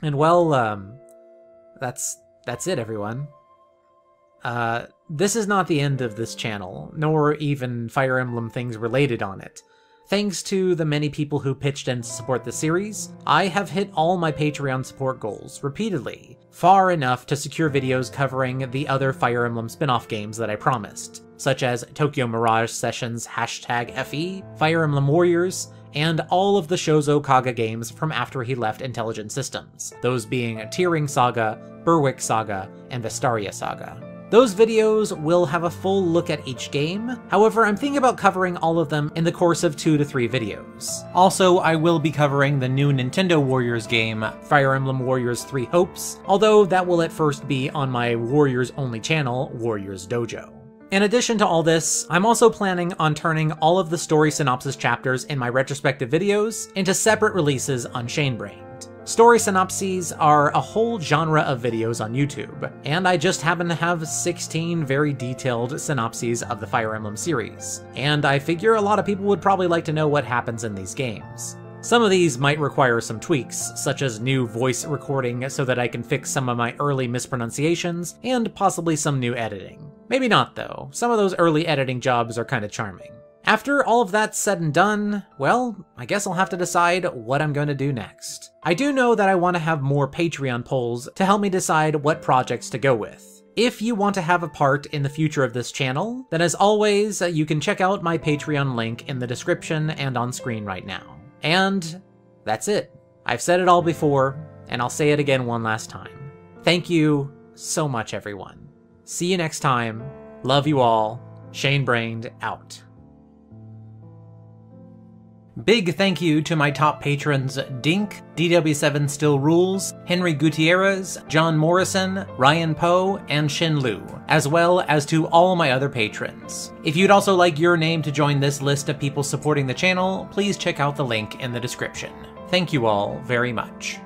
And well, that's it, everyone. This is not the end of this channel, nor even Fire Emblem things related on it. Thanks to the many people who pitched in to support the series, I have hit all my Patreon support goals repeatedly, far enough to secure videos covering the other Fire Emblem spin-off games that I promised, such as Tokyo Mirage Sessions #FE, Fire Emblem Warriors, and all of the Shozo Kaga games from after he left Intelligent Systems, those being Tearing Saga, Berwick Saga, and Vestaria Saga. Those videos will have a full look at each game. However, I'm thinking about covering all of them in the course of 2 to 3 videos. Also, I will be covering the new Nintendo Warriors game, Fire Emblem Warriors 3 Hopes, although that will at first be on my Warriors-only channel, Warriors Dojo. In addition to all this, I'm also planning on turning all of the story synopsis chapters in my retrospective videos into separate releases on ShaneBrained. Story synopses are a whole genre of videos on YouTube, and I just happen to have 16 very detailed synopses of the Fire Emblem series, and I figure a lot of people would probably like to know what happens in these games. Some of these might require some tweaks, such as new voice recording so that I can fix some of my early mispronunciations, and possibly some new editing. Maybe not though, some of those early editing jobs are kinda charming. After all of that's said and done, well, I guess I'll have to decide what I'm going to do next. I do know that I want to have more Patreon polls to help me decide what projects to go with. If you want to have a part in the future of this channel, then as always, you can check out my Patreon link in the description and on screen right now. And that's it. I've said it all before, and I'll say it again one last time. Thank you so much, everyone. See you next time. Love you all. ShaneBrained out. Big thank you to my top patrons Dink, DW7 Still Rules, Henry Gutierrez, John Morrison, Ryan Poe, and Shin Lu, as well as to all my other patrons. If you'd also like your name to join this list of people supporting the channel, please check out the link in the description. Thank you all very much.